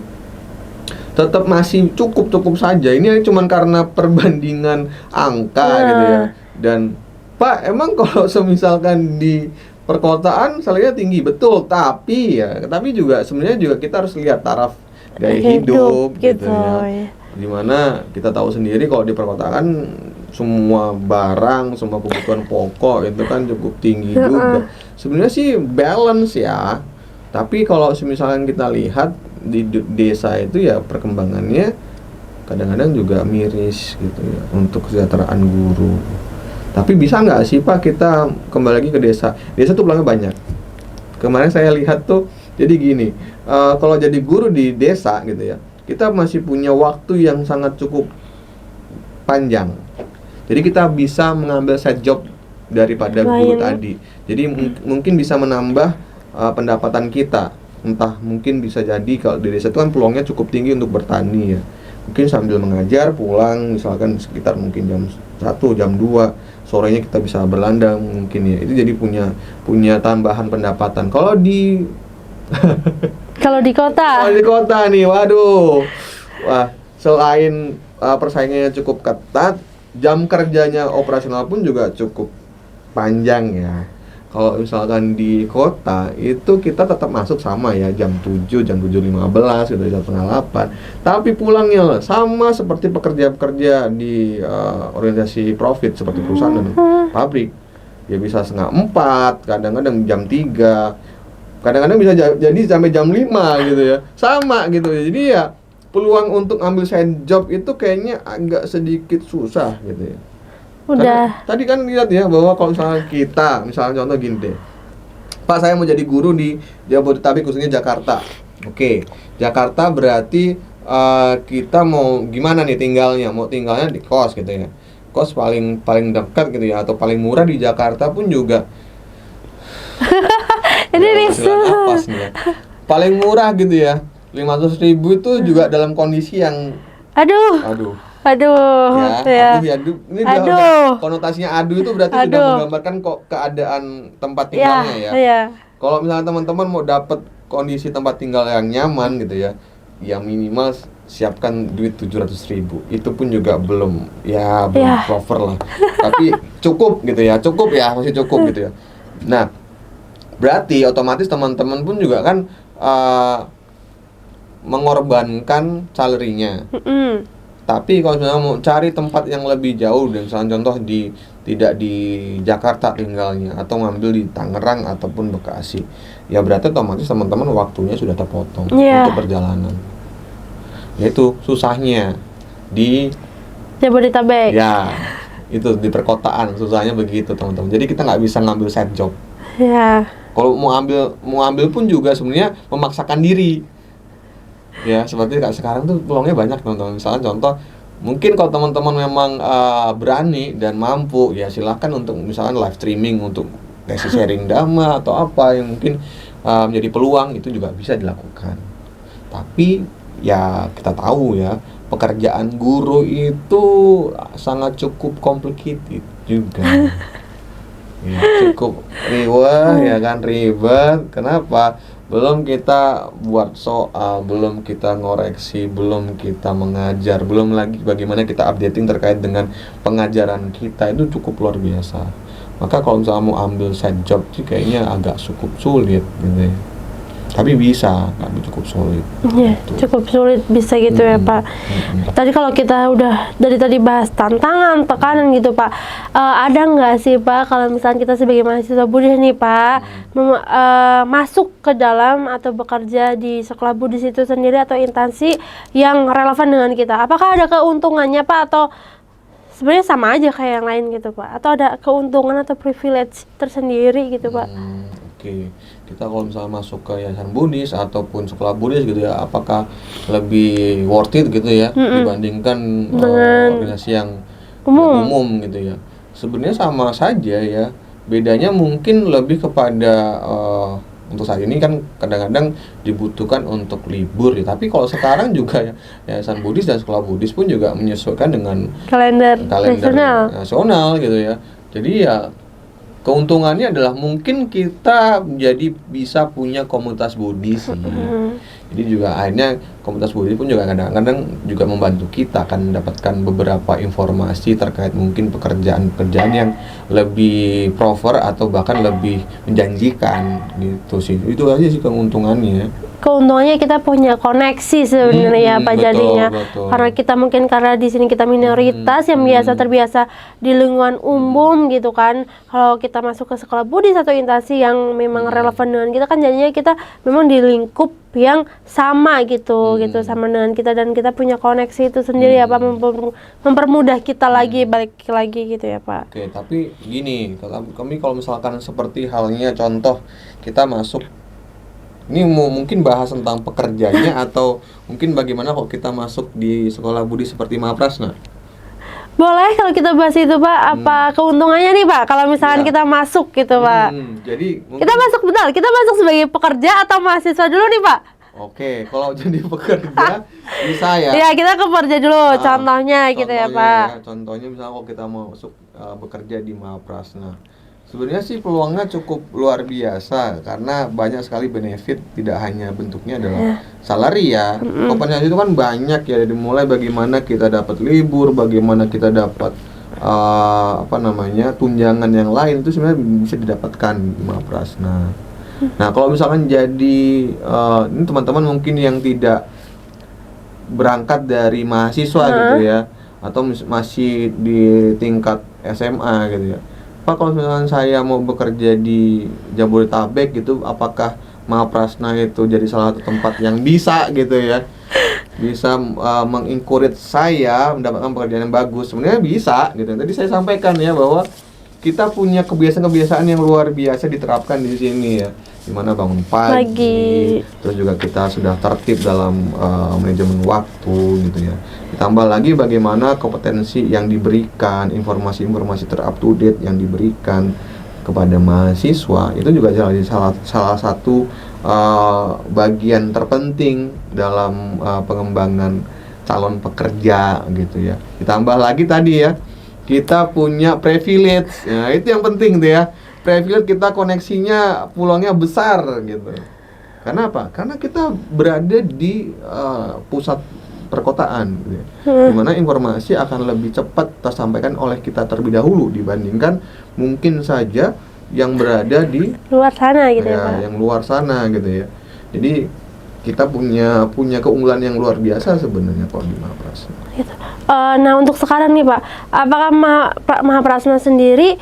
S3: tetap masih cukup saja. Ini cuma karena perbandingan angka gitu ya. Dan Pak, emang kalau semisalkan di perkotaan salary-nya tinggi, betul, tapi juga sebenarnya juga kita harus lihat taraf gaya hidup gitu ya. Dimana kita tahu sendiri kalau di perkotaan semua barang, semua kebutuhan pokok itu kan cukup tinggi juga. Sebenarnya sih balance ya. Tapi kalau misalkan kita lihat di desa itu ya perkembangannya kadang-kadang juga miris gitu ya untuk kesejahteraan guru. Tapi bisa nggak sih Pak kita kembali lagi ke desa? Desa tuh pulangnya banyak. Kemarin saya lihat tuh, jadi gini, kalau jadi guru di desa gitu ya, kita masih punya waktu yang sangat cukup panjang. Jadi kita bisa mengambil side job daripada guru tadi. Jadi mungkin bisa menambah pendapatan kita. Entah mungkin bisa jadi kalau di desa itu kan peluangnya cukup tinggi untuk bertani ya. Mungkin sambil mengajar pulang misalkan sekitar mungkin jam 1, jam 2 sorenya kita bisa berlandang mungkin ya. Itu jadi punya tambahan pendapatan. Kalau di
S1: Kalau di kota
S3: nih, waduh. Wah, selain persaingannya cukup ketat, jam kerjanya operasional pun juga cukup panjang ya. Kalau misalkan di kota itu kita tetap masuk sama ya, jam 7, jam 7.15, gitu, jam setengah 8. Tapi pulangnya sama seperti pekerja-pekerja di organisasi profit seperti perusahaan dan pabrik. Ya bisa setengah 4, kadang-kadang jam 3, kadang-kadang bisa jadi sampai jam 5 gitu ya. Sama gitu ya. Jadi ya peluang untuk ambil side job itu kayaknya agak sedikit susah gitu ya.
S1: udah
S3: Tadi kan lihat ya bahwa kalau misalnya kita, misalnya contoh gini deh, Pak saya mau jadi guru di Jabodetabek khususnya Jakarta. Oke, Jakarta berarti kita mau gimana nih tinggalnya? Mau tinggalnya di kos gitu ya. Kos paling dekat gitu ya, atau paling murah di Jakarta pun juga.
S1: ini risu.
S3: Napas nih ya. Paling murah gitu ya, 500.000 itu juga dalam kondisi yang
S1: Aduh.
S3: ya. Ini udah konotasinya aduh itu berarti sudah menggambarkan kok keadaan tempat tinggalnya ya.
S1: Iya.
S3: Kalau misalnya teman-teman mau dapat kondisi tempat tinggal yang nyaman gitu ya, yang minimal siapkan duit 700.000. Itu pun juga belum cover lah. Tapi cukup gitu ya, masih cukup gitu ya. Nah, berarti otomatis teman-teman pun juga kan mengorbankan salary-nya. Tapi kalau misalnya mau cari tempat yang lebih jauh dan misalnya contoh tidak di Jakarta tinggalnya atau ngambil di Tangerang ataupun Bekasi, ya berarti otomatis teman-teman waktunya sudah terpotong untuk perjalanan. Yaitu susahnya di
S1: Jabodetabek.
S3: Ya, itu di perkotaan susahnya begitu teman-teman. Jadi kita nggak bisa ngambil side job.
S1: Ya.
S3: Kalau mau ambil pun juga sebenarnya memaksakan diri. Ya seperti kayak sekarang tuh peluangnya banyak teman-teman. Misalnya contoh, mungkin kalau teman-teman memang berani dan mampu, ya silahkan untuk misalnya live streaming untuk kasih sharing dhamma atau apa yang mungkin menjadi peluang, itu juga bisa dilakukan. Tapi ya kita tahu ya, pekerjaan guru itu sangat cukup complicated juga. Ya, cukup ribet. Kenapa? Belum kita buat soal, belum kita ngoreksi, belum kita mengajar, belum lagi bagaimana kita updating terkait dengan pengajaran kita, itu cukup luar biasa. Maka kalau misalnya mau ambil side job sih kayaknya agak cukup sulit gitu ya. Tapi bisa, tapi cukup sulit.
S1: Iya, cukup sulit bisa gitu ya Pak. Tadi kalau kita udah dari tadi bahas tantangan, tekanan gitu Pak, ada nggak sih Pak kalau misalnya kita sebagai mahasiswa Buddhis nih Pak, masuk ke dalam atau bekerja di sekolah Buddhis itu sendiri atau instansi yang relevan dengan kita, apakah ada keuntungannya Pak atau sebenarnya sama aja kayak yang lain gitu Pak, atau ada keuntungan atau privilege tersendiri gitu Pak?
S3: Oke. Kita kalau misalnya masuk ke yayasan Buddhis ataupun sekolah Buddhis gitu ya, apakah lebih worth it gitu ya dibandingkan organisasi yang umum gitu ya? Sebenarnya sama saja ya. Bedanya mungkin lebih kepada untuk saat ini kan kadang-kadang dibutuhkan untuk libur ya. Tapi kalau sekarang juga ya, yayasan Buddhis dan sekolah Buddhis pun juga menyesuaikan dengan kalender nasional gitu ya. Jadi ya keuntungannya adalah mungkin kita jadi bisa punya komunitas Buddhis sih. Jadi juga akhirnya komunitas Buddhis pun juga kadang-kadang juga membantu kita akan mendapatkan beberapa informasi terkait mungkin pekerjaan-pekerjaan yang lebih proper atau bahkan lebih menjanjikan gitu sih. Itu aja sih keuntungannya.
S1: keuntungannya kita punya koneksi sebenarnya Pak
S3: betul,
S1: jadinya.
S3: betul.
S1: Karena kita mungkin karena di sini kita minoritas yang terbiasa di lingkungan umum gitu kan. Kalau kita masuk ke sekolah budi satu instansi yang memang relevan dengan kita kan jadinya kita memang di lingkup yang sama gitu sama dengan kita dan kita punya koneksi itu sendiri ya Pak, mempermudah kita lagi balik lagi gitu ya Pak.
S3: Oke, tapi gini, kami kalau misalkan seperti halnya contoh kita masuk, ini mungkin bahas tentang pekerjanya atau mungkin bagaimana kok kita masuk di sekolah budi seperti Mahaprasna?
S1: Boleh kalau kita bahas itu Pak, apa keuntungannya nih Pak kalau misalkan kita masuk gitu Pak.
S3: Jadi
S1: Kita masuk sebagai pekerja atau mahasiswa dulu nih Pak?
S3: Oke, kalau jadi pekerja bisa ya.
S1: Ya kita ke pekerja dulu, contohnya gitu ya Pak.
S3: Ya, contohnya misalnya kalau kita mau masuk bekerja di Mahaprasna, sebenarnya sih peluangnya cukup luar biasa karena banyak sekali benefit, tidak hanya bentuknya adalah salary ya. Kompensasi itu kan banyak ya, dari mulai bagaimana kita dapat libur, bagaimana kita dapat tunjangan yang lain itu sebenarnya bisa didapatkan di Mahaprasna. Nah, kalau misalkan jadi ini teman-teman mungkin yang tidak berangkat dari mahasiswa gitu ya, atau masih di tingkat SMA gitu ya. Pak, kalau misalkan saya mau bekerja di Jabodetabek gitu, apakah Mahaprasna itu jadi salah satu tempat yang bisa gitu ya, bisa mengencourage saya mendapatkan pekerjaan yang bagus? Sebenarnya bisa gitu. Tadi saya sampaikan ya bahwa kita punya kebiasaan-kebiasaan yang luar biasa diterapkan di sini ya, dimana bangun pagi, terus juga kita sudah tertib dalam manajemen waktu gitu ya. Ditambah lagi bagaimana kompetensi yang diberikan, informasi-informasi ter-up-to-date yang diberikan kepada mahasiswa, itu juga jadi salah satu bagian terpenting dalam pengembangan calon pekerja gitu ya. Ditambah lagi tadi ya, kita punya privilege, ya itu yang penting tuh ya. Privilege kita koneksinya, peluangnya besar gitu. Karena apa? Karena kita berada di pusat perkotaan gitu ya. Dimana informasi akan lebih cepat tersampaikan oleh kita terlebih dahulu dibandingkan mungkin saja yang berada di
S1: luar sana gitu ya Pak.
S3: Yang luar sana gitu ya. Jadi kita punya keunggulan yang luar biasa sebenarnya kalau di Mahaprasna.
S1: Gitu. Nah untuk sekarang nih Pak, apakah Mahaprasna sendiri,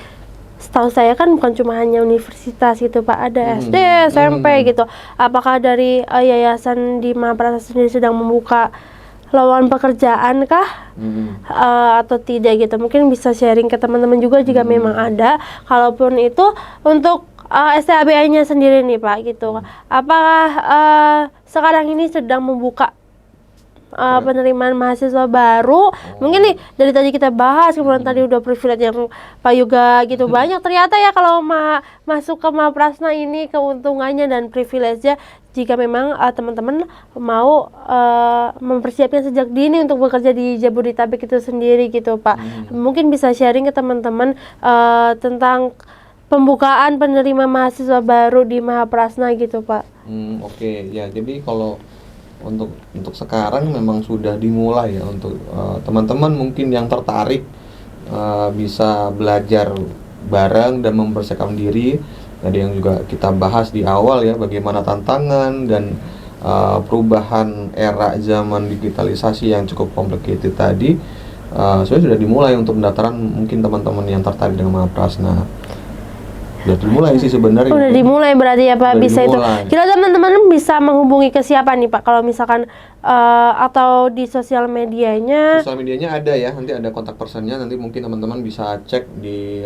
S1: setahu saya kan bukan cuma hanya universitas gitu Pak, ada SD, SMP gitu. Apakah dari yayasan di Mahaprasna sendiri sedang membuka lowongan pekerjaan kah? Atau tidak gitu? Mungkin bisa sharing ke teman-teman juga jika memang ada. Kalaupun itu untuk STABI-nya sendiri nih Pak gitu. Apakah sekarang ini sedang membuka penerimaan mahasiswa baru? Mungkin nih dari tadi kita bahas, kemudian tadi udah privilege yang Pak Yoga gitu banyak. Ternyata ya kalau masuk ke Mahaprasna ini keuntungannya dan privilege-nya, jika memang teman-teman mau mempersiapkan sejak dini untuk bekerja di Jabodetabek itu sendiri gitu Pak. Mungkin bisa sharing ke teman-teman tentang pembukaan penerima mahasiswa baru di Mahaprasna gitu Pak.
S3: Oke. Ya, jadi kalau untuk sekarang memang sudah dimulai ya untuk teman-teman mungkin yang tertarik bisa belajar bareng dan mempersiapkan diri. Tadi yang juga kita bahas di awal ya, bagaimana tantangan dan perubahan era zaman digitalisasi yang cukup complicated tadi. Sudah dimulai untuk pendaftaran mungkin teman-teman yang tertarik dengan Mahaprasna. Udah dimulai sih sebenarnya.
S1: Udah dimulai berarti ya Pak, bisa dimulai. Itu. Kira teman-teman bisa menghubungi ke siapa nih Pak? Kalau misalkan atau di sosial medianya?
S3: Sosial medianya ada ya, nanti ada kontak personnya. Nanti mungkin teman-teman bisa cek di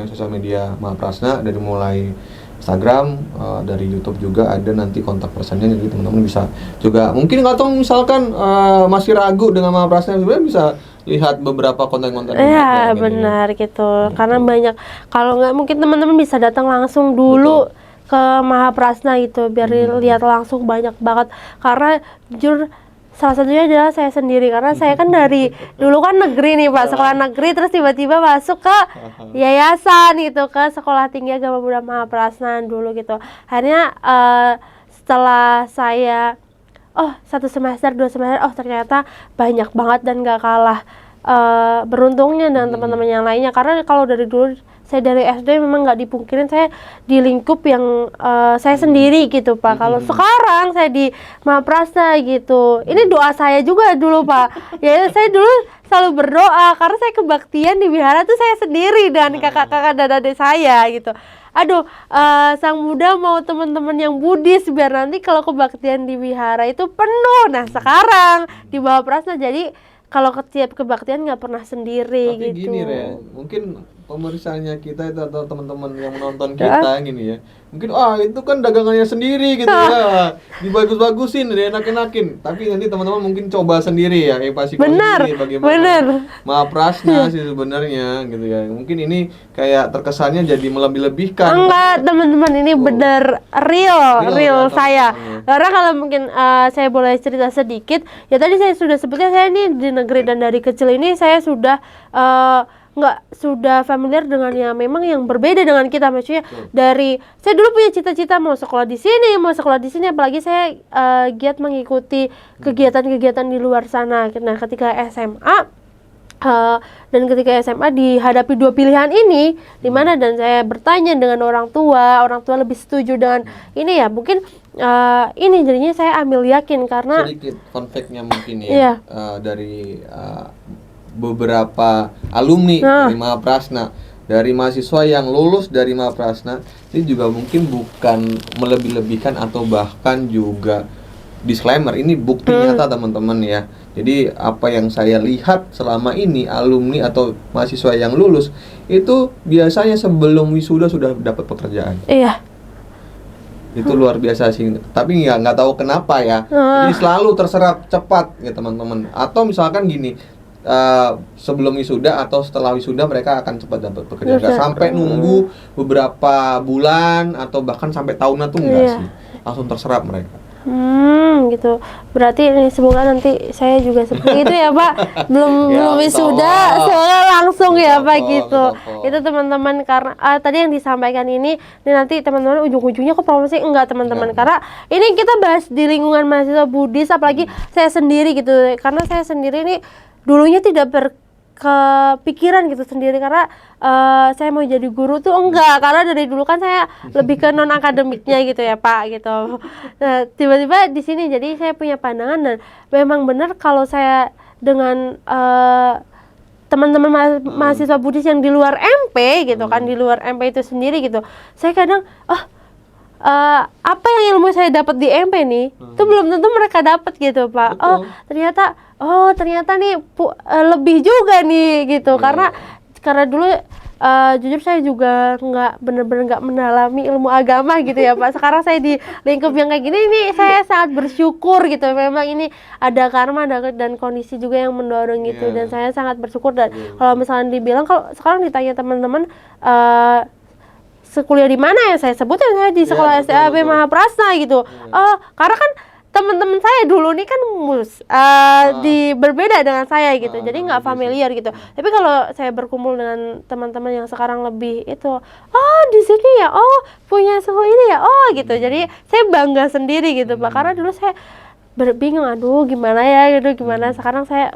S3: sosial media Mahaprasna, dari mulai Instagram, dari YouTube juga ada nanti kontak personnya. Jadi teman-teman bisa juga mungkin atau misalkan masih ragu dengan Mahaprasna, sebenarnya bisa lihat beberapa konten-konten.
S1: Iya benar gitu. Karena banyak, kalau nggak mungkin teman-teman bisa datang langsung dulu ke Mahaprasna gitu, biar lihat langsung banyak banget. Karena jujur salah satunya adalah saya sendiri, karena saya kan dari dulu kan negeri nih Pak, sekolah negeri, terus tiba-tiba masuk ke yayasan gitu, ke Sekolah Tinggi Agama Buddha Mahaprasna dulu gitu. Akhirnya setelah saya 1 semester, 2 semester, ternyata banyak banget dan gak kalah beruntungnya dengan teman-teman yang lainnya. Karena kalau dari dulu saya dari SD memang nggak dipungkirin saya di lingkup yang saya sendiri gitu Pak. Kalau sekarang saya di Mahaprasna gitu, ini doa saya juga dulu Pak. Ya saya dulu selalu berdoa karena saya kebaktian di wihara tuh saya sendiri dan kakak-kakak dan adik saya gitu. Aduh, Sang Buddha mau teman-teman yang Buddhis biar nanti kalau kebaktian di wihara itu penuh. Nah sekarang di Mahaprasna jadi kalau setiap kebaktian nggak pernah sendiri.
S3: Tapi
S1: gitu.
S3: gini Ren, mungkin pemirsanya kita itu atau teman-teman yang menonton kita gini ya, mungkin itu kan dagangannya sendiri gitu ya, dibagus-bagusin, dienak-enakin. Tapi nanti teman-teman mungkin coba sendiri ya, pasti sendiri bagaimana Mahaprasna sih sebenarnya gitu ya. Mungkin ini kayak terkesannya jadi melebih-lebihkan.
S1: Enggak teman-teman, ini bener real saya. Karena kalau mungkin saya boleh cerita sedikit, ya tadi saya sudah sebutnya saya ini di negeri dan dari kecil ini saya sudah sudah familiar dengan yang memang yang berbeda dengan kita, maksudnya dari saya dulu punya cita-cita mau sekolah di sini, apalagi saya giat mengikuti kegiatan-kegiatan di luar sana. Nah ketika SMA dan ketika SMA dihadapi dua pilihan ini di mana, dan saya bertanya dengan orang tua lebih setuju dengan ini ya, mungkin ini jadinya saya ambil yakin karena
S3: sedikit fun fact-nya mungkin ya, dari beberapa alumni dari Mahaprasna, dari mahasiswa yang lulus dari Mahaprasna ini juga mungkin bukan melebih-lebihkan atau bahkan juga disclaimer, ini bukti nyata teman-teman ya. Jadi apa yang saya lihat selama ini alumni atau mahasiswa yang lulus itu biasanya sebelum wisuda sudah dapat pekerjaan.
S1: Iya.
S3: Itu luar biasa sih. Tapi nggak tahu kenapa ya. Jadi selalu terserap cepat ya teman-teman. Atau misalkan gini, sebelum wisuda atau setelah wisuda mereka akan cepat dapat pekerjaan. Nggak sampai nunggu beberapa bulan atau bahkan sampai tahunan tuh enggak sih. Langsung terserap mereka.
S1: Gitu. Berarti ini semoga nanti saya juga seperti itu ya Pak. Belum wisuda, semoga langsung ya Pak gitu. Itu teman-teman, karena tadi yang disampaikan ini nanti teman-teman ujung-ujungnya kok promosi enggak teman-teman. Karena ini kita bahas di lingkungan mahasiswa Buddhis, apalagi saya sendiri gitu. Karena saya sendiri ini dulunya tidak kepikiran gitu sendiri karena saya mau jadi guru tuh enggak, karena dari dulu kan saya lebih ke non akademiknya gitu ya Pak gitu. Nah, tiba-tiba di sini jadi saya punya pandangan, dan memang benar kalau saya dengan teman-teman mahasiswa Buddhis yang di luar MP gitu kan, di luar MP itu sendiri gitu, saya kadang apa yang ilmu saya dapat di MP nih itu belum tentu mereka dapat gitu Pak. Ternyata nih lebih juga nih gitu. Karena dulu jujur saya juga nggak mendalami ilmu agama gitu ya Pak. Sekarang saya di lingkup yang kayak gini, ini saya sangat bersyukur gitu. Memang ini ada karma dan kondisi juga yang mendorong gitu, dan saya sangat bersyukur. Dan kalau misalnya dibilang, kalau sekarang ditanya teman-teman sekuliah di mana ya, saya sebutnya saya di sekolah STAB Mahaprasna gitu. Karena kan teman-teman saya dulu nih kan berbeda dengan saya gitu, jadi nggak familiar gitu. Tapi kalau saya berkumpul dengan teman-teman yang sekarang lebih itu, di sini ya, punya suhu ini ya, gitu. Jadi saya bangga sendiri gitu Pak, karena dulu saya bingung, gimana ya gitu, sekarang saya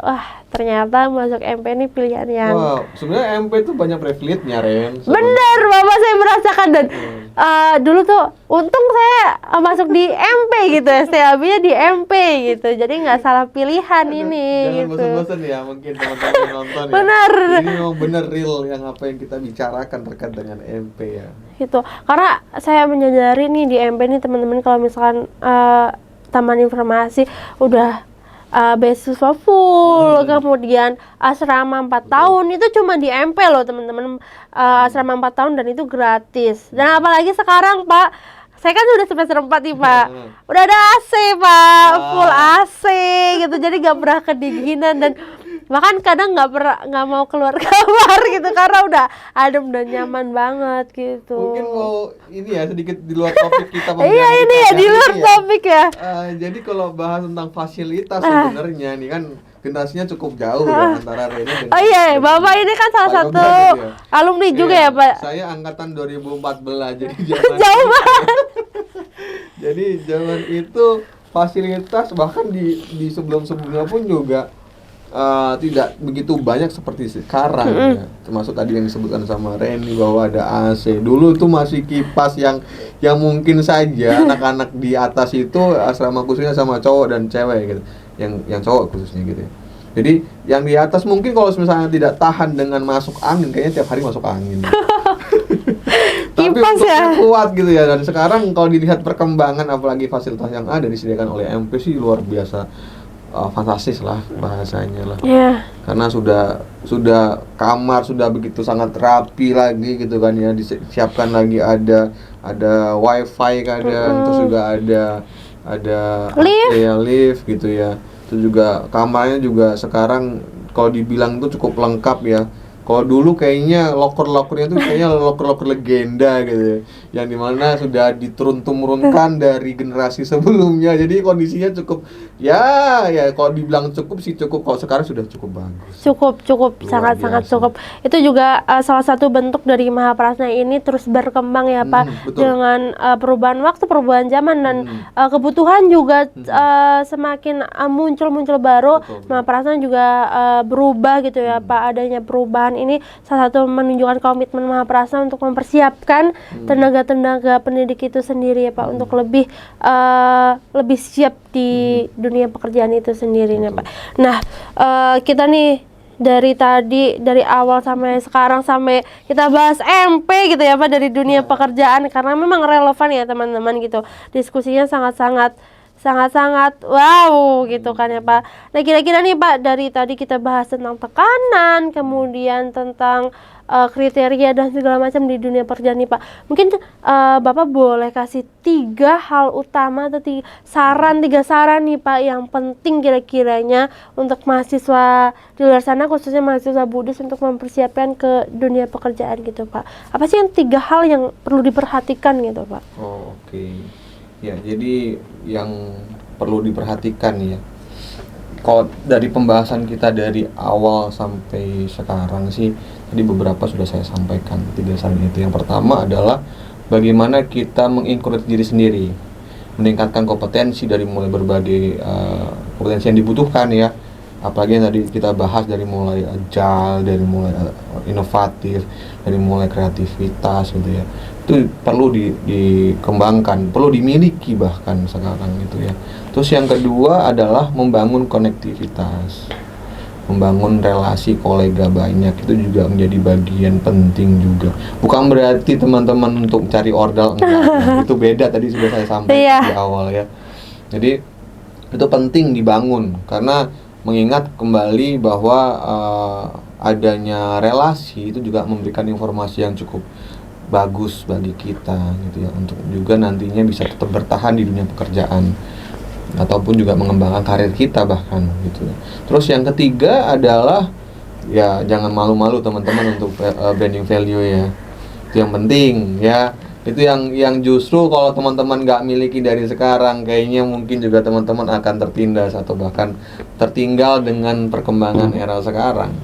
S1: ternyata masuk MP ini pilihan yang
S3: sebenarnya MP itu banyak privilege-nya Ren.
S1: Bener Bapak, saya merasakan. Dan dulu tuh untung saya masuk di MP gitu, STAB-nya di MP gitu, jadi nggak salah pilihan ini.
S3: Jangan
S1: gitu.
S3: bosan-bosan ya mungkin teman-teman nonton ya.
S1: Bener.
S3: Ini memang bener real yang apa yang kita bicarakan terkait dengan MP ya.
S1: Gitu, karena saya menyadari nih di MP nih teman-teman, kalau misalkan Taman Informasi udah beasiswa full, kemudian asrama 4 tahun itu cuma di MP loh teman-teman, asrama 4 tahun dan itu gratis. Dan apalagi sekarang Pak, saya kan sudah semester 4 nih Pak, udah ada AC Pak, full AC gitu, jadi gak pernah kedinginan, dan bahkan kadang nggak mau keluar kamar gitu karena udah adem dan nyaman banget gitu.
S3: Mungkin mau ini ya sedikit di luar topik kita.
S1: Iya ini ya di luar topik ya.
S3: Jadi kalau bahas tentang fasilitas sebenarnya nih kan generasinya cukup jauh ya antara Reni dengan
S1: Bapak ini kan salah satu alumni juga ya Pak.
S3: Saya angkatan 2014 jadi
S1: jauh banget.
S3: Jadi zaman itu fasilitas bahkan di sebelum-sebelumnya pun juga tidak begitu banyak seperti sekarang ya. Termasuk tadi yang disebutkan sama Reni bahwa ada AC. Dulu tuh masih kipas yang mungkin saja anak-anak di atas itu asrama khususnya sama cowok dan cewek gitu. Yang cowok khususnya gitu ya. Jadi yang di atas mungkin kalau misalnya tidak tahan dengan masuk angin, kayaknya tiap hari masuk angin. Tapi
S1: Kipas ya.
S3: kuat gitu ya. Dan sekarang kalau dilihat perkembangan apalagi fasilitas yang ada disediakan oleh MP sih luar biasa. Fantastis lah bahasanya lah. Karena sudah kamar sudah begitu sangat rapi lagi gitu kan ya, disiapkan lagi ada wifi kadang, terus juga ada lift gitu ya. Itu juga kamarnya juga sekarang kalau dibilang itu cukup lengkap ya. Kalau dulu kayaknya loker-lokernya tuh kayaknya loker-loker legenda gitu ya, yang dimana sudah diturun-temurunkan dari generasi sebelumnya. Jadi kondisinya cukup ya kalau dibilang cukup sih cukup, kalau sekarang sudah cukup bagus.
S1: Cukup sangat cukup. Itu juga salah satu bentuk dari Mahaprasna ini terus berkembang ya Pak, dengan perubahan waktu, perubahan zaman dan kebutuhan juga semakin muncul baru. Mahaprasna juga berubah gitu ya Pak. Adanya perubahan ini salah satu menunjukkan komitmen Mahaprasna untuk mempersiapkan tenaga pendidik itu sendiri ya Pak, untuk lebih siap di dunia pekerjaan itu sendiri nih Pak. Nah, kita nih dari awal sampai sekarang, sampai kita bahas MP gitu ya Pak, dari dunia pekerjaan, karena memang relevan ya teman-teman gitu. Diskusinya sangat-sangat wow gitu kan ya Pak. Nah, kira-kira nih Pak, dari tadi kita bahas tentang tekanan, kemudian tentang kriteria dan segala macam di dunia pekerjaan nih Pak. Mungkin Bapak boleh kasih 3 hal utama atau 3 saran nih Pak yang penting kira-kiranya untuk mahasiswa di luar sana, khususnya mahasiswa Buddhis, untuk mempersiapkan ke dunia pekerjaan gitu Pak. Apa sih yang 3 hal yang perlu diperhatikan gitu Pak?
S3: Oke. Ya, jadi yang perlu diperhatikan ya, kalau dari pembahasan kita dari awal sampai sekarang sih, tadi beberapa sudah saya sampaikan 3 saran itu. Yang pertama adalah bagaimana kita mengencourage diri sendiri, meningkatkan kompetensi dari mulai berbagai kompetensi yang dibutuhkan ya. Apalagi yang tadi kita bahas dari mulai agile, dari mulai inovatif, dari mulai kreativitas gitu ya. Itu perlu dikembangkan, perlu dimiliki bahkan sekarang gitu ya. Terus yang kedua adalah membangun konektivitas, membangun relasi kolega banyak, itu juga menjadi bagian penting juga. Bukan berarti teman-teman untuk cari ordal, enggak. Itu beda, tadi sudah saya sampaikan di awal ya. Jadi itu penting dibangun, karena mengingat kembali bahwa adanya relasi itu juga memberikan informasi yang cukup bagus bagi kita gitu ya, untuk juga nantinya bisa tetap bertahan di dunia pekerjaan ataupun juga mengembangkan karir kita bahkan gitu. Terus yang ketiga adalah ya jangan malu-malu teman-teman untuk branding value ya. Itu yang penting ya. Itu yang justru kalau teman-teman nggak miliki dari sekarang, kayaknya mungkin juga teman-teman akan tertindas atau bahkan tertinggal dengan perkembangan era sekarang.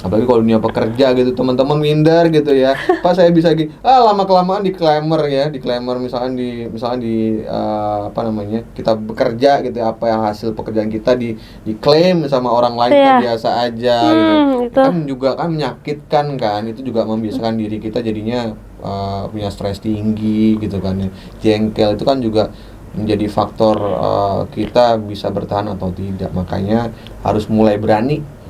S3: Apalagi kalau dunia pekerja gitu, teman-teman minder gitu ya. Pak, saya bisa lama-kelamaan disclaimer misalnya di kita bekerja gitu, apa yang hasil pekerjaan kita diklaim sama orang lain kan biasa aja gitu. Kan juga kan menyakitkan kan, itu juga membiasakan diri kita jadinya punya stres tinggi gitu kan ya. Jengkel itu kan juga menjadi faktor kita bisa bertahan atau tidak. Makanya harus mulai berani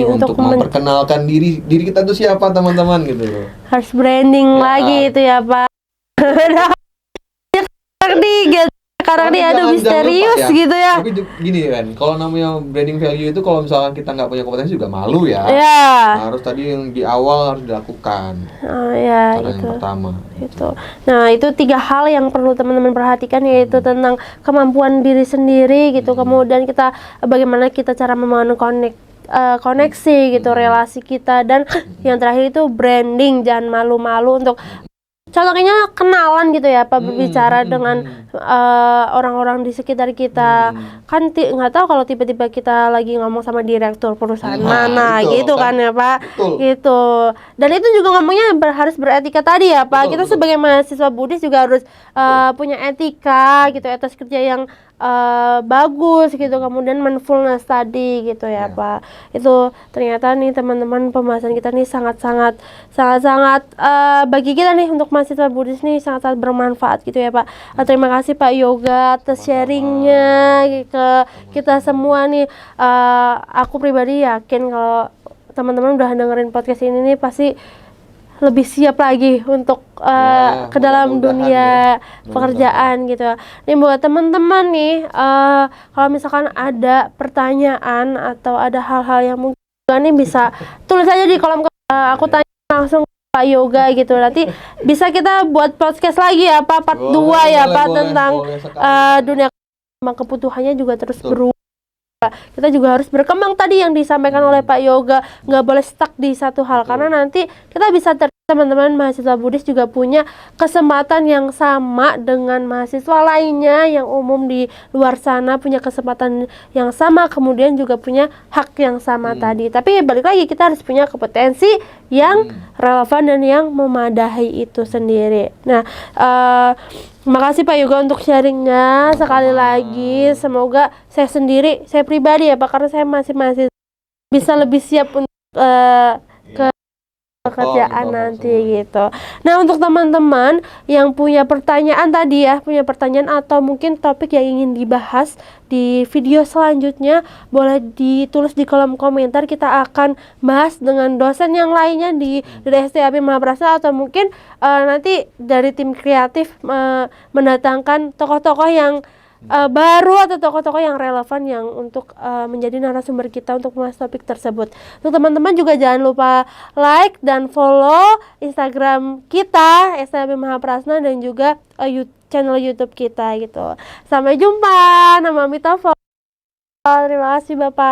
S3: untuk memperkenalkan diri kita tuh siapa teman-teman gitu loh.
S1: Harus branding lagi itu ya Pak. Sekarang nih ada misterius ya, gitu ya.
S3: Tapi gini kan, kalau namanya branding value itu kalau misalkan kita nggak punya kompetensi juga malu ya. Harus tadi yang di awal harus dilakukan. Cara itu yang pertama.
S1: Itu. Nah, itu 3 hal yang perlu teman-teman perhatikan, yaitu tentang kemampuan diri sendiri gitu. Kemudian kita bagaimana kita cara membangun koneksi gitu, relasi kita, dan yang terakhir itu branding. Jangan malu-malu untuk contohnya kenalan gitu ya Pak, berbicara dengan orang-orang di sekitar kita. Kan nggak tahu kalau tiba-tiba kita lagi ngomong sama direktur perusahaan mana gitu kan ya Pak. Gitu. Dan itu juga ngomongnya harus beretika tadi ya Pak. Kita sebagai mahasiswa Buddhis juga harus punya etika gitu, etos kerja yang bagus gitu, kemudian mindfulness tadi gitu ya Pak. Itu ternyata nih teman-teman, pembahasan kita nih sangat-sangat bagi kita nih untuk mahasiswa Buddhis nih sangat-sangat bermanfaat gitu ya Pak. Terima kasih Pak Yoga atas sharingnya ke kita semua nih. Aku pribadi yakin kalau teman-teman udah dengerin podcast ini nih pasti lebih siap lagi untuk ke dalam dunia pekerjaan gitu. Nih buat teman-teman nih, kalau misalkan ada pertanyaan atau ada hal-hal yang mungkin nih bisa tulis aja di kolom aku tanya langsung Pak Yoga gitu. Nanti bisa kita buat podcast lagi ya Pak, part 2 ya Pak, tentang dunia kebutuhannya juga terus berubah. Kita juga harus berkembang tadi yang disampaikan oleh Pak Yoga, nggak boleh stuck di satu hal, karena nanti kita bisa teman-teman mahasiswa Buddhis juga punya kesempatan yang sama dengan mahasiswa lainnya yang umum di luar sana, punya kesempatan yang sama, kemudian juga punya hak yang sama tadi. Tapi balik lagi kita harus punya kompetensi yang relevan dan yang memadahi itu sendiri. Nah, makasih Pak Yoga untuk sharingnya sekali lagi. Semoga saya sendiri, saya pribadi ya Pak, karena saya masih bisa lebih siap untuk pekerjaan nanti gitu. Nah, untuk teman-teman yang punya pertanyaan tadi ya, punya pertanyaan atau mungkin topik yang ingin dibahas di video selanjutnya, boleh ditulis di kolom komentar. Kita akan bahas dengan dosen yang lainnya dari STAB Mahaprasna, atau mungkin nanti dari tim kreatif mendatangkan tokoh-tokoh yang baru atau tokoh-tokoh yang relevan yang untuk menjadi narasumber kita untuk membahas topik tersebut. Untuk teman-teman juga jangan lupa like dan follow Instagram kita STAB Mahaprasna dan juga channel YouTube kita gitu. Sampai jumpa. Nama Mita. Terima kasih Bapak.